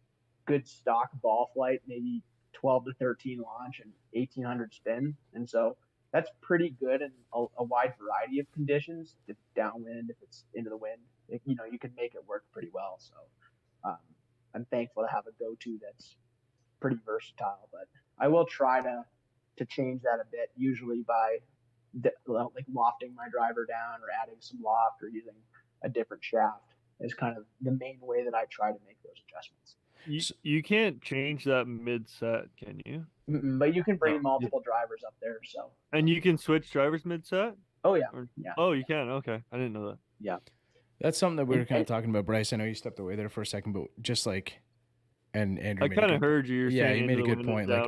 good stock ball flight, maybe 12 to 13 launch and 1800 spin. And so that's pretty good in a wide variety of conditions. If it's downwind, if it's into the wind, you can make it work pretty well. So I'm thankful to have a go-to that's pretty versatile, but I will try to change that a bit, usually by like lofting my driver down or adding some loft or using a different shaft is kind of the main way that I try to make those adjustments. You can't change that mid-set, can you? But you can bring multiple drivers up there. So. And you can switch drivers mid-set? Oh, yeah. Oh, you can? Okay. I didn't know that. Yeah. That's something that we were kind of talking about, Bryce. I know you stepped away there for a second, but just like, and Andrew, I kind of heard you. Yeah, you made a good point. Like,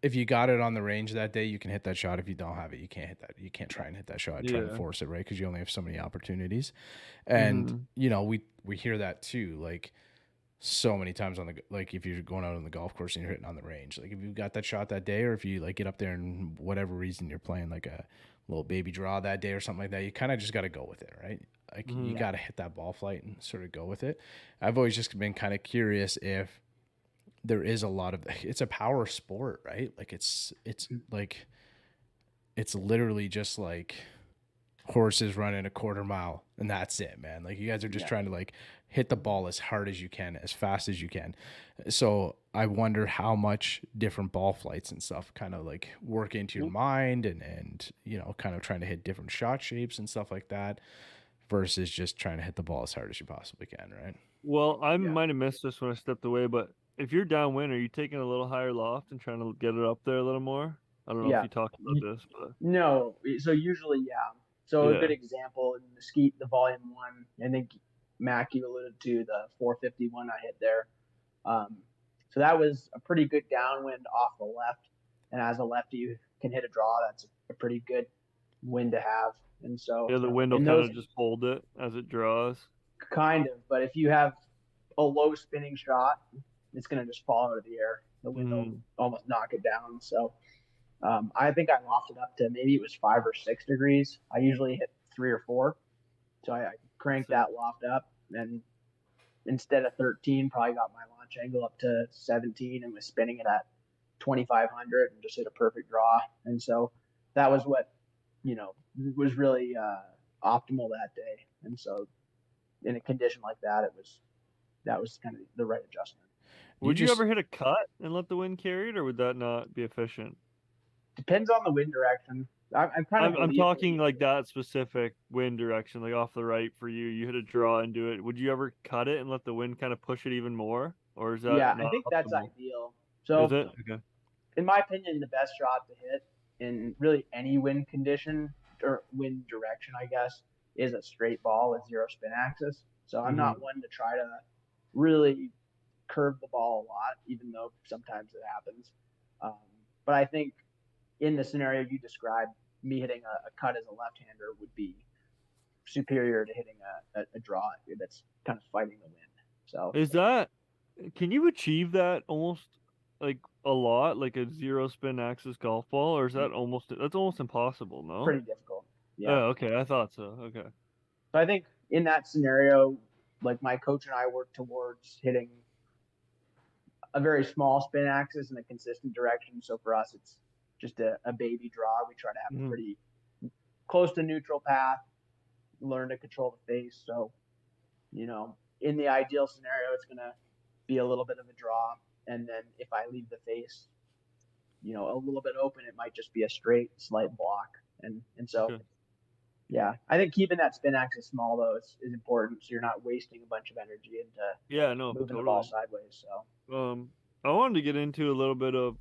if you got it on the range that day, you can hit that shot. If you don't have it, you can't hit that. You can't try and hit that shot. Try to force it, right? Because you only have so many opportunities. And we hear that too. Like, so many times on the, like if you're going out on the golf course and you're hitting on the range, like if you got that shot that day, or if you like get up there and whatever reason you're playing like a little baby draw that day or something like that, you kind of just got to go with it, right? Like you got to hit that ball flight and sort of go with it. I've always just been kind of curious if there is a lot of, it's a power sport, right? Like it's like, it's literally just like horses running a quarter mile and that's it, man. Like you guys are just trying to like hit the ball as hard as you can, as fast as you can. So I wonder how much different ball flights and stuff kind of like work into your mind and, you know, kind of trying to hit different shot shapes and stuff like that versus just trying to hit the ball as hard as you possibly can, right? Well, I might have missed this when I stepped away, but if you're downwind, are you taking a little higher loft and trying to get it up there a little more? I don't know if Yeah. you talked about this, but No, so usually, yeah. So a good Yeah. example in Mesquite, the volume one, I think Mac, you alluded to the 451 I hit there. So that was a pretty good downwind off the left. And as a lefty, you can hit a draw. That's a pretty good wind to have. And so, Yeah, the wind will in kind those of just hold it as it draws. kind of, but if you have a low spinning shot, it's going to just fall out of the air. The wind will almost knock it down. So, I think I lofted up to maybe it was 5 or 6 degrees. I usually hit 3 or 4. So I cranked that loft up, and instead of 13, probably got my launch angle up to 17 and was spinning it at 2,500 and just hit a perfect draw. And so that was what, you know, was really optimal that day. And so in a condition like that, that was kind of the right adjustment. Would you ever hit a cut and let the wind carry it, or would that not be efficient? Depends on the wind direction. I'm talking like that specific wind direction, like off the right for you. You hit a draw and do it. Would you ever cut it and let the wind kind of push it even more, or is that Yeah, not I think that's optimal? ideal. So Is it? Okay. in my opinion, the best shot to hit in really any wind condition or wind direction, I guess, is a straight ball with zero spin axis. So I'm not one to try to really curve the ball a lot, even though sometimes it happens. But I think in the scenario you described, me hitting a cut as a left-hander would be superior to hitting a draw that's kind of fighting the wind. So Is that, can you achieve that almost like a lot, like a zero spin axis golf ball, or is that that's almost impossible, no? pretty difficult. Yeah. Oh, okay. I thought so. Okay. So I think in that scenario, like my coach and I work towards hitting a very small spin axis in a consistent direction. So for us, it's just a baby draw. We try to have a pretty close to neutral path, learn to control the face. So, you know, in the ideal scenario, it's going to be a little bit of a draw. And then if I leave the face, you know, a little bit open, it might just be a straight slight block. And so, yeah, I think keeping that spin axis small though is important. So you're not wasting a bunch of energy into moving the ball sideways. So, I wanted to get into a little bit of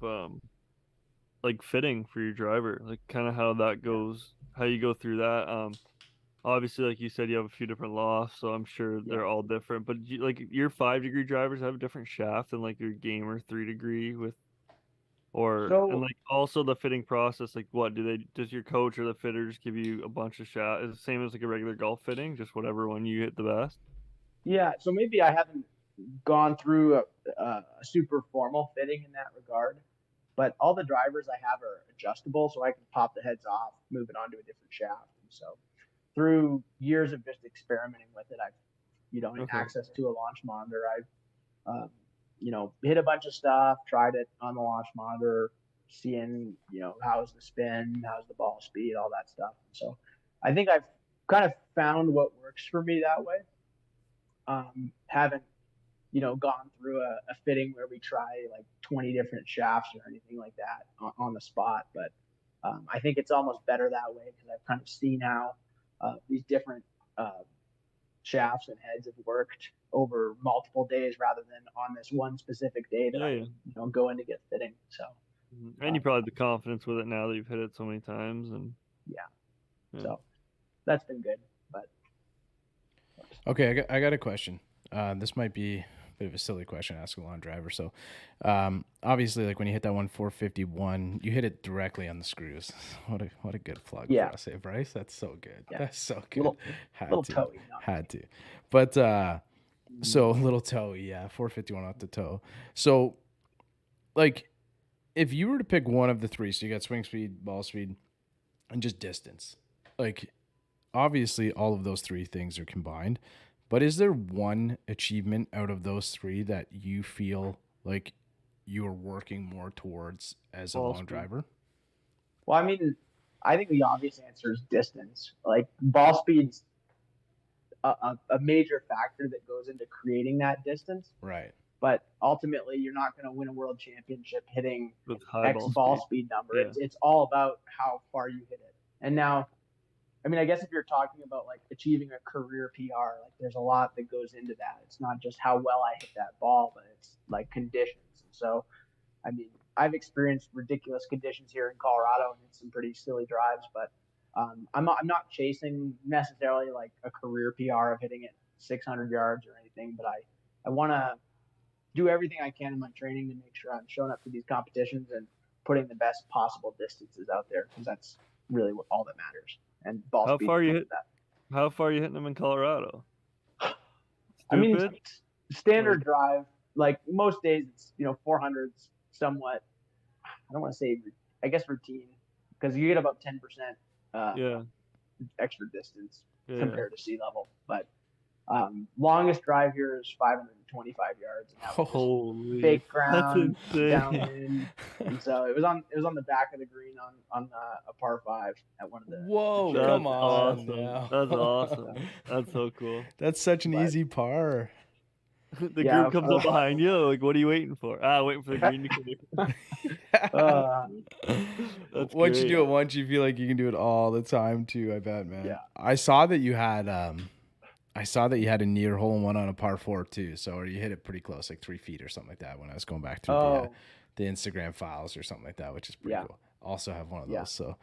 like fitting for your driver, like kind of how that goes, how you go through that. Obviously, like you said, you have a few different lofts, so I'm sure they're all different. But like your 5-degree drivers have a different shaft than like your gamer 3-degree with, and like also the fitting process. Like, what does your coach or the fitter just give you a bunch of shaft? Is it the same as like a regular golf fitting, just whatever one you hit the best? Yeah, so maybe I haven't gone through a super formal fitting in that regard, but all the drivers I have are adjustable, so I can pop the heads off, move it onto a different shaft. And so through years of just experimenting with it, I've, you know, access to a launch monitor. I've, you know, hit a bunch of stuff, tried it on the launch monitor, seeing, you know, how's the spin, how's the ball speed, all that stuff. And so I think I've kind of found what works for me that way. Haven't, you know, gone through a fitting where we try like 20 different shafts or anything like that on the spot. But I think it's almost better that way because I've kind of seen how these different shafts and heads have worked over multiple days rather than on this one specific day that I, you know, go in to get fitting. So, and you probably have the confidence with it now that you've hit it so many times, and so that's been good. But okay, I got a question. This might be a bit of a silly question to ask a lawn driver. So, obviously, like when you hit that 451, you hit it directly on the screws. What a good plug for us, eh, Bryce? That's so good. Yeah. That's so good. Little toey, had to. But So little toe, yeah, 451 off the toe. So, like, if you were to pick one of the three, so you got swing speed, ball speed, and just distance, like, obviously all of those three things are combined, but is there one achievement out of those three that you feel like you are working more towards as a Ball long speed. driver? Well, I mean, I think the obvious answer is distance. Like ball speed's a major factor that goes into creating that distance. Right. But ultimately, you're not going to win a world championship hitting With high X ball ball speed. speed number. Yeah. It's all about how far you hit it. And now, I mean, I guess if you're talking about like achieving a career PR, like there's a lot that goes into that. It's not just how well I hit that ball, but it's like conditions. And so, I mean, I've experienced ridiculous conditions here in Colorado and hit some pretty silly drives, but I'm not chasing necessarily like a career PR of hitting it 600 yards or anything, but I want to do everything I can in my training to make sure I'm showing up to these competitions and putting the best possible distances out there because that's really all that matters. And ball How speed. far you hit? How far are you hitting them in Colorado? I mean, Stupid? standard drive. Like most days, it's 400s, somewhat. I don't want to say, I guess routine, because you get about 10% Yeah. extra distance Yeah. compared to sea level. But longest drive here is 525 yards. And that was just Holy. fake ground, That's insane. downwind, and so it was on the back of the green on a par 5 at one of the. Whoa, That's come on. awesome. now. That's awesome. That's so cool. That's such an But- easy par. The Yeah, group comes up behind you. Like, what are you waiting for? Waiting for the green to come in. That's Once you great. do it once, you feel like you can do it all the time too. I bet, man. Yeah. I saw that you had a near hole in one on a par 4 too. So, or you hit it pretty close, like 3 feet or something like that. When I was going back through the Instagram files or something like that, which is pretty cool. Also have one of those. So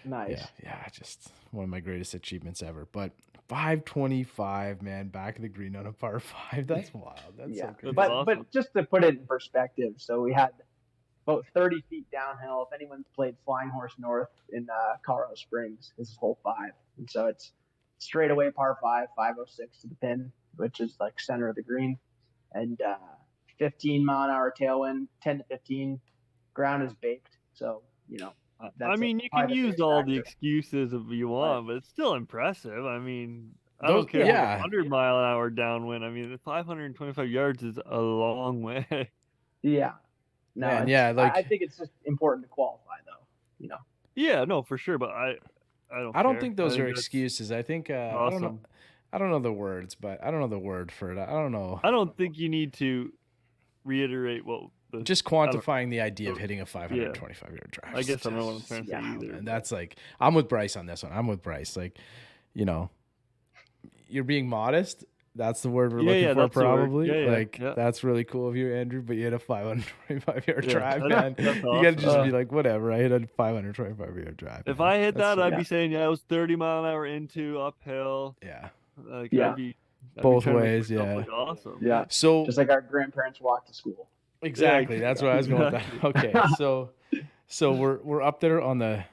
nice. yeah, just one of my greatest achievements ever. But 525, man, back of the green on a par 5. That's wild. That's so crazy. That's awesome. But just to put it in perspective, so we had about 30 feet downhill. If anyone's played Flying Horse North in Colorado Springs, this is hole 5, and so it's straight away par 5, 506 to the pin, which is like center of the green, and 15-mile-an-hour tailwind, 10 to 15. Ground is baked, so I mean, you can use all the excuses if you want, but it's still impressive. I mean, I don't care if it's 100-mile-an-hour downwind. I mean, 525 yards is a long way. Yeah. No, Man, yeah, like I think it's just important to qualify, though. Yeah, no, for sure, but I don't think those are excuses. I think awesome. I don't know the words, but I don't know the word for it. I don't know. I don't think you need to reiterate just quantifying the idea of hitting a 525-yard drive. I guess I don't know what I'm trying to say either. And that's like, I'm with Bryce on this one. I'm with Bryce. Like, you're being modest. That's the word we're looking for, probably. That's really cool of you, Andrew. But you hit a 525-yard drive, man. That's awesome. You got to just be like, whatever. I hit a 525-yard drive. If I hit that, I'd be saying, it was 30-mile-an-hour into uphill. Yeah. Like, I'd be both ways. Yeah. Like, awesome. Yeah. So just like our grandparents walked to school. Exactly. That's what I was going with that. Okay. So we're up there on the.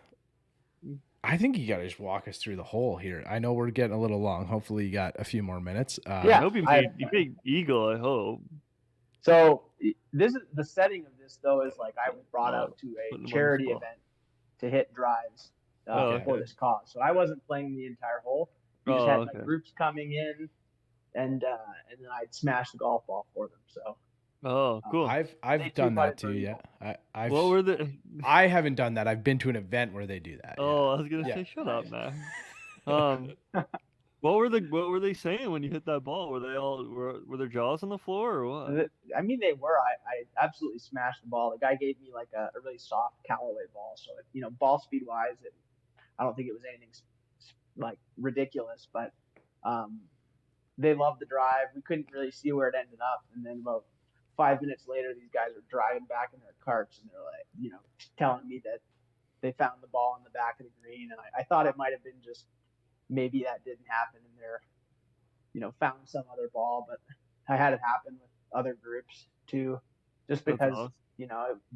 I think you got to just walk us through the hole here. I know we're getting a little long. Hopefully you got a few more minutes. I hope you made eagle, I hope. So this is the setting of this, though, is like I was brought out to a charity event to hit drives for this cause. So I wasn't playing the entire hole. We just had like groups coming in, and then I'd smash the golf ball for them. So. Oh, cool. I've done that too. Yeah. What were the? I haven't done that. I've been to an event where they do that. Oh, I was gonna say, shut up, man. What were they saying when you hit that ball? Were they all were their jaws on the floor or what? I mean, they were. I absolutely smashed the ball. The guy gave me like a really soft Callaway ball, so ball speed wise, I don't think it was anything like ridiculous, but they loved the drive. We couldn't really see where it ended up, and then about 5 minutes later, these guys are driving back in their carts, and they're like, telling me that they found the ball in the back of the green, and I thought it might have been just maybe that didn't happen, and they're, found some other ball, but I had it happen with other groups too, just because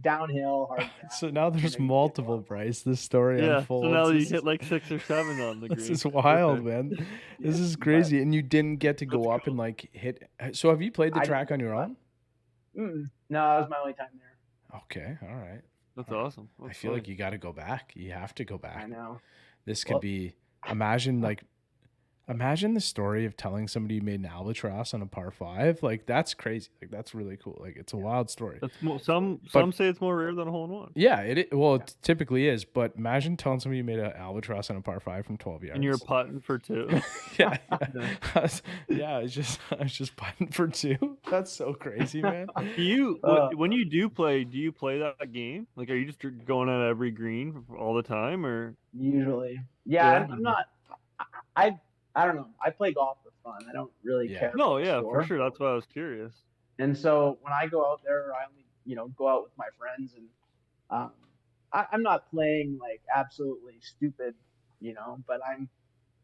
downhill, hard So ground. now there's you get multiple, more. Bryce. This story Yeah. So now unfolds. you This hit is, like 6 or 7 on the green. this is wild, Perfect. man. Yeah, This is but crazy. And you didn't get to go That's up cool. and like hit. So have you played the I didn't track get on to your go own? No, that was my only time there. Okay, all right. That's All right. awesome. I That's feel funny. like you got to go back. You have to go I back. know. This could Well, be. Imagine like. Imagine the story of telling somebody you made an albatross on a par 5. Like that's crazy. Like that's really cool. Like it's a wild story. That's some say it's more rare than a hole in one. Yeah, well, Yeah. it typically is. But imagine telling somebody you made an albatross on a par 5 from 12 yards. And you're putting for 2. yeah, yeah. I was just putting for 2. That's so crazy, man. Do you when you do play that game? Like, are you just going at every green all the time, or Usually, yeah. I'm not. I don't know. I play golf for fun. I don't really Yeah. care. No, about the yeah, score. for sure. That's why I was curious. And so when I go out there, I only go out with my friends, and I'm not playing like absolutely stupid, but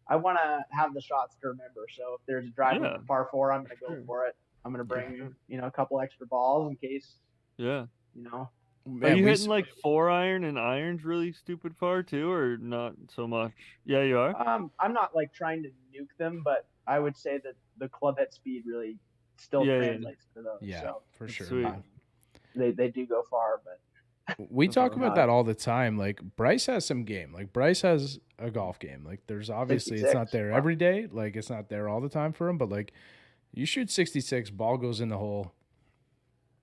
I want to have the shots to remember. So if there's a drive Yeah. on a par 4, I'm going to go Sure. for it. I'm going to bring a couple extra balls in case. Yeah. Man, Are you hitting like 4-iron and irons really stupid far too, or not so much? Yeah, you are. I'm not like trying to nuke them, but I would say that the club head speed really still translates to those. Yeah, so for sure. Sweet. They do go far, but we talk awesome. about that all the time. Like Bryce has some game. Like Bryce has a golf game. Like there's obviously it's not 66. there every day. Like it's not there all the time for him. But like you shoot 66, ball goes in the hole.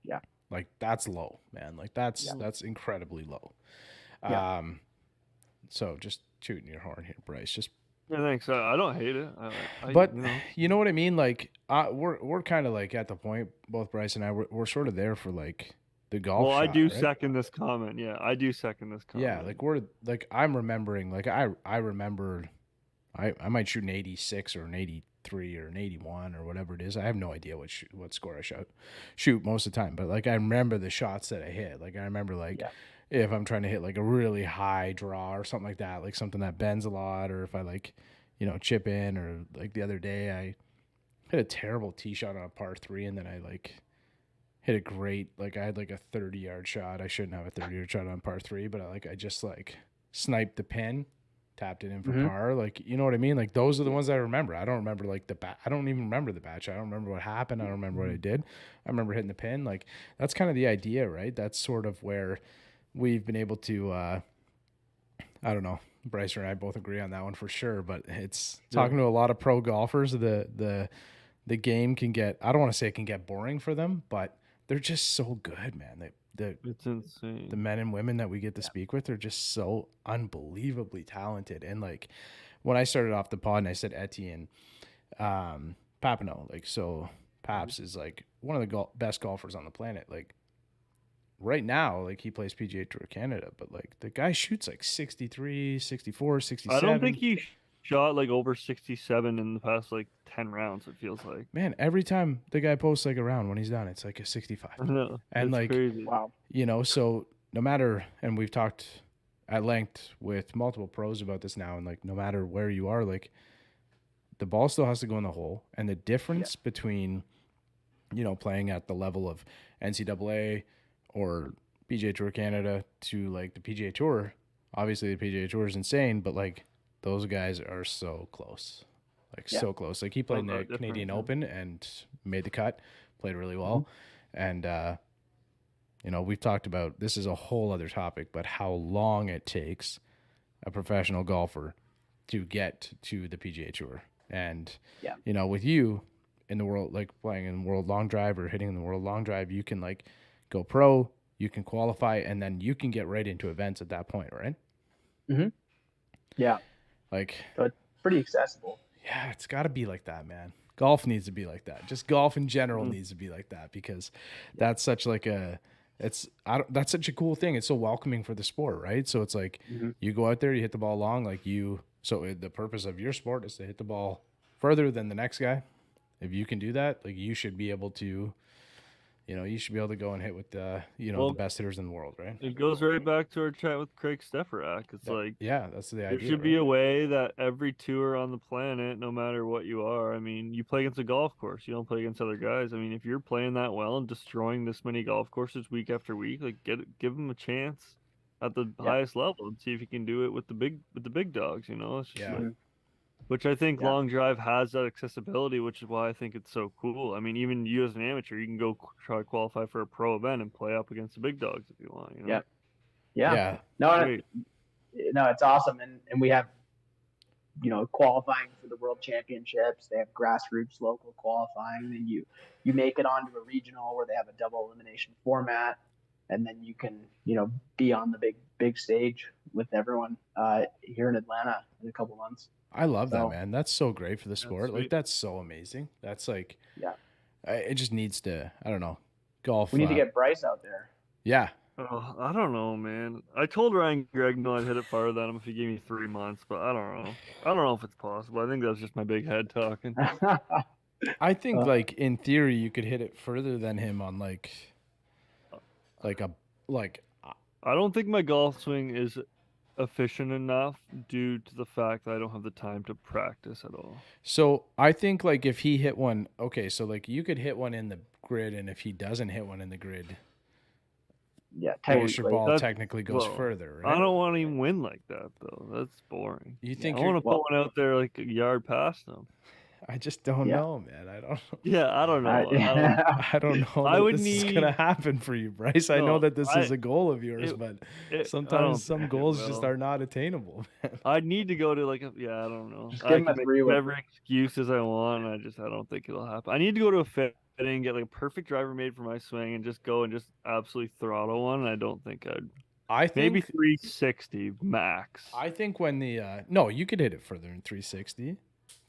Yeah. Like that's low, man. Like that's incredibly low. Yeah. So just shooting your horn here, Bryce. Just Yeah, thanks. I don't hate it. but you know what I mean? Like we're kind of like at the point, both Bryce and I, we're sort of there for like the golf. Well, shot, I do right? second this comment. Yeah, I do second this comment. Yeah, like we're like I'm remembering. Like I remembered. I might shoot an 86 or an 83 or an 81 or whatever it is. I have no idea what score I shoot most of the time. But like I remember the shots that I hit. Like I remember like if I'm trying to hit like a really high draw or something like that, like something that bends a lot, or if I like chip in, or like the other day I hit a terrible tee shot on a par 3 and then I like hit a great, like I had like a 30-yard shot. I shouldn't have a 30-yard shot on par 3, but I just like sniped the pin, tapped it in for par. Like, you know what I mean? Like those are the ones I remember. I don't remember like I don't even remember the batch. I don't remember what happened. I don't remember what I did. I remember hitting the pin. Like that's kind of the idea, right? That's sort of where we've been able to, I don't know. Bryce and I both agree on that one for sure, but it's talking to a lot of pro golfers. The game can get, I don't want to say it can get boring for them, but they're just so good, man. It's insane. The men and women that we get to speak with are just so unbelievably talented. And like when I started off the pod and I said Etienne, Papineau, like, so Paps is like one of the best golfers on the planet. Like right now, like he plays PGA Tour Canada, but like the guy shoots like 63, 64, 67. I don't think he shot like over 67 in the past like 10 rounds, it feels like. Man, every time the guy posts like a round when he's done, it's like a 65. I know. And it's like, crazy. wow. So no matter, and we've talked at length with multiple pros about this now, and like no matter where you are, like the ball still has to go in the hole. And the difference between, playing at the level of NCAA or PGA Tour Canada to like the PGA Tour, obviously the PGA Tour is insane, but like those guys are so close. Like so close. Like he played in the Canadian Open and made the cut, played really well. And, we've talked about, this is a whole other topic, but how long it takes a professional golfer to get to the PGA Tour. And, with you in the world, like playing in World Long Drive or hitting in the World Long Drive, you can like go pro, you can qualify, and then you can get right into events at that point, right? Mm-hmm. Yeah. Like, so it's pretty accessible. Yeah, it's got to be like that, man. Golf needs to be like that. Just golf in general needs to be like that, because that's such like that's such a cool thing. It's so welcoming for the sport, right? So it's like you go out there, you hit the ball long, so the purpose of your sport is to hit the ball further than the next guy. If you can do that, like you should be able to you should be able to go and hit with the Well, the best hitters in the world, right? it goes right back to our chat with Craig Stefferak. It's like Yeah, that's the there idea. should be right? a way that every tour on the planet, no matter what you are, I mean, you play against a golf course, you don't play against other guys. I mean, if you're playing that well and destroying this many golf courses week after week, like give them a chance at the Yeah. highest level and see if you can do it with the big dogs. It's just Yeah. like, which I think Yeah. long drive has that accessibility, which is why I think it's so cool. I mean, even you as an amateur, you can go try to qualify for a pro event and play up against the big dogs if you want. Yeah. Yeah. Yeah. No, it's awesome, and we have qualifying for the world championships. They have grassroots local qualifying. Then you make it onto a regional where they have a double elimination format, and then you can be on the big stage with everyone here in Atlanta in a couple months. I love that, man. That's so great for the sport. sweet. Like, that's so amazing. That's like, Yeah. It just needs to, I don't know, golf. We need to get Bryce out there. Yeah. Oh, I don't know, man. I told Ryan Gregg I'd hit it farther than him if he gave me 3 months, but I don't know. I don't know if it's possible. I think that's just my big head talking. I think, like, in theory, you could hit it further than him on, like I don't think my golf swing is efficient enough due to the fact that I don't have the time to practice at all. So I think, like, if he hit one, okay, so, like, you could hit one in the grid, and if he doesn't hit one in the grid, Yeah, your ball technically goes further, right? I don't want to even win like that, though. That's boring. You think I want to put one out there like a yard past them. I just don't know, man. I don't know. Yeah, I don't know. I don't know that this is going to happen for you, Bryce. I know that this is a goal of yours, but sometimes some goals just are not attainable, man. I'd need to go to I don't know. Just I give him can a make 3 whatever excuses I want. I don't think it'll happen. I need to go to a fitting, get like a perfect driver made for my swing, and just go and just absolutely throttle one. And I don't think I think maybe 360 max. I think when no, you could hit it further than 360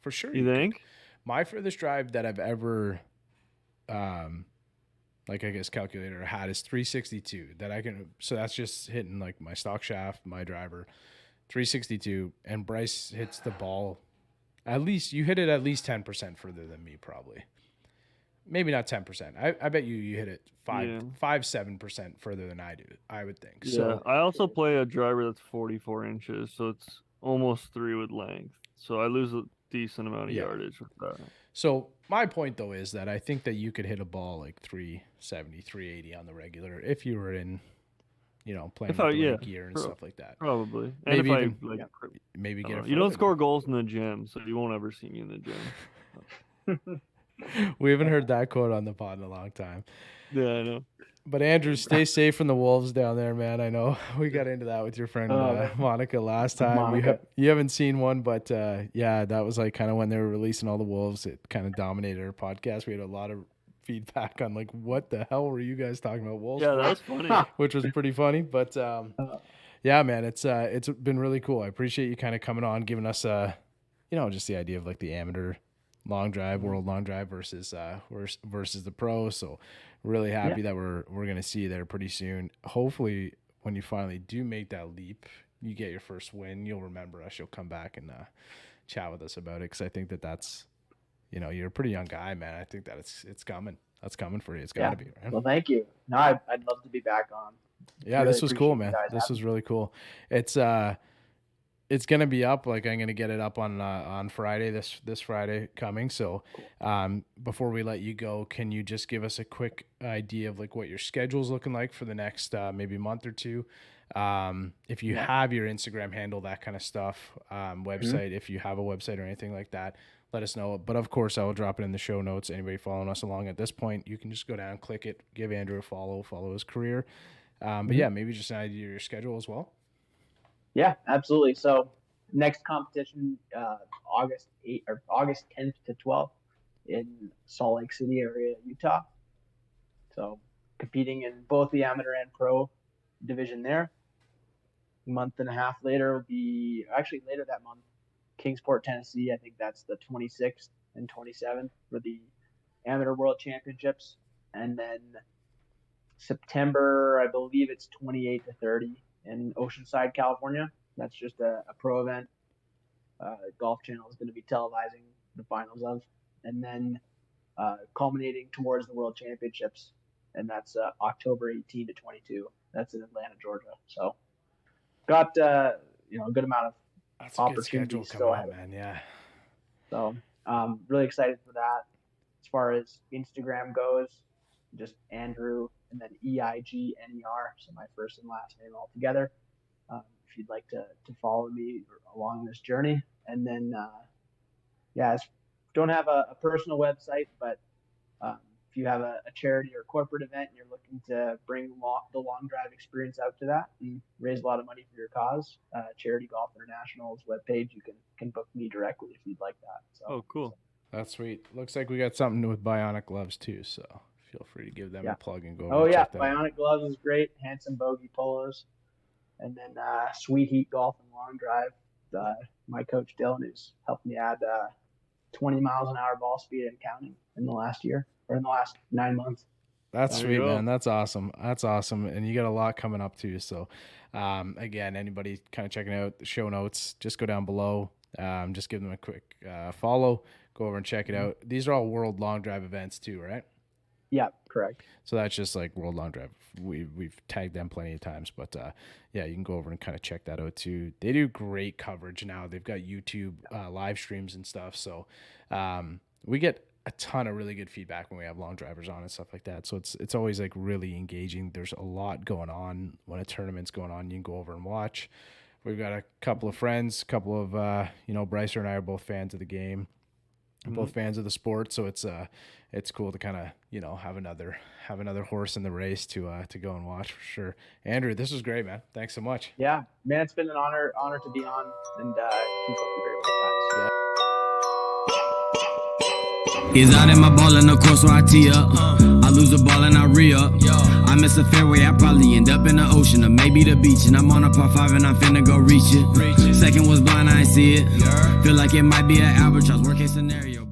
for sure. You think? My furthest drive that I've ever, calculator had is 362. That I can, so that's just hitting like my stock shaft, my driver, 362, and Bryce hits the ball. At least you hit it at least 10% further than me, probably. Maybe not 10%. I bet you hit it 7% further than I do. I would think. Yeah. So I also play a driver that's 44 inches, so it's almost 3 with length. So I lose a decent amount of yardage with that. So my point though is that I think that you could hit a ball like 370, 380 on the regular if you were in, playing with the right gear and stuff like that. Probably. Maybe and even, maybe get it. You don't score goals in the gym, so you won't ever see me in the gym. We haven't heard that quote on the pod in a long time. Yeah, I know. But Andrew, stay safe from the wolves down there, man. I know we got into that with your friend Monica last time. You haven't seen one, but that was like kind of when they were releasing all the wolves. It kind of dominated our podcast. We had a lot of feedback on like, what the hell were you guys talking about wolves? Yeah, that was funny. Which was pretty funny. But yeah, man, it's been really cool. I appreciate you kind of coming on, giving us just the idea of like the amateur long drive, world long drive versus the pro. So really happy that we're going to see you there pretty soon. Hopefully when you finally do make that leap, you get your first win, you'll remember us. You'll come back and chat with us about it. Cause I think that's, you're a pretty young guy, man. I think that it's coming. That's coming for you. It's gotta be, right? Well, thank you. No, I'd love to be back on. Yeah, really this was cool, man. This was really cool. It's gonna be up. Like I'm gonna get it up on Friday, this Friday coming. So, before we let you go, can you just give us a quick idea of like what your schedule's looking like for the next maybe month or two? If you have your Instagram handle, that kind of stuff, website, if you have a website or anything like that, let us know. But of course, I will drop it in the show notes. Anybody following us along at this point, you can just go down, click it, give Andrew a follow his career. But yeah, maybe just an idea of your schedule as well. Yeah, absolutely. So next competition, August 10th to 12th in Salt Lake City area, Utah. So competing in both the amateur and pro division there. A month and a half later will be actually later that month, Kingsport, Tennessee. I think that's the 26th and 27th for the amateur world championships. And then September, I believe it's 28 to 30 in Oceanside, California. That's just a pro event. Golf Channel is going to be televising the finals of. And then culminating towards the World Championships and that's October 18 to 22. That's in Atlanta, Georgia. So got a good amount of That's a good schedule opportunities coming still up, ahead. man. Yeah. So really excited for that. As far as Instagram goes, just Andrew and then EIGNER, so my first and last name all together. If you'd like to follow me along this journey, and then don't have a personal website, but if you have a charity or corporate event and you're looking to bring the long drive experience out to that and raise a lot of money for your cause, Charity Golf International's webpage, you can book me directly if you'd like that. So, Oh, cool. That's sweet. Looks like we got something with Bionic Gloves too, so feel free to give them a plug and go over and check that out. Bionic Gloves is great. Handsome Bogey Polos. And then Sweet Heat Golf and Long Drive. My coach Dylan, who's helped me add 20 miles an hour ball speed and counting in the last year, or in the last 9 months. That's sweet, man. That's awesome. That's awesome. And you got a lot coming up too. So again, anybody kind of checking out the show notes, just go down below. Just give them a quick follow. Go over and check it out. These are all World Long Drive events too, right? Yeah, correct. So that's just like World Long Drive. We've tagged them plenty of times, but yeah, you can go over and kind of check that out too. They do great coverage now. They've got YouTube live streams and stuff. So we get a ton of really good feedback when we have long drivers on and stuff like that. So it's always like really engaging. There's a lot going on when a tournament's going on. You can go over and watch. We've got a couple of friends, couple of Brycer and I are both fans of the game. Both fans of the sport, so it's cool to kind of have another horse in the race to go and watch for sure. Andrew, this was great, man. Thanks so much. Yeah, man, it's been an honor to be on, and keep up the great work, guys. He's out in my ball in the course, so I tee up. I lose the ball and I re-up. I miss a fairway, I probably end up in the ocean or maybe the beach. And I'm on a par 5 and I'm finna go reach it. Second was blind, I ain't see it. Feel like it might be an albatross, worst case scenario.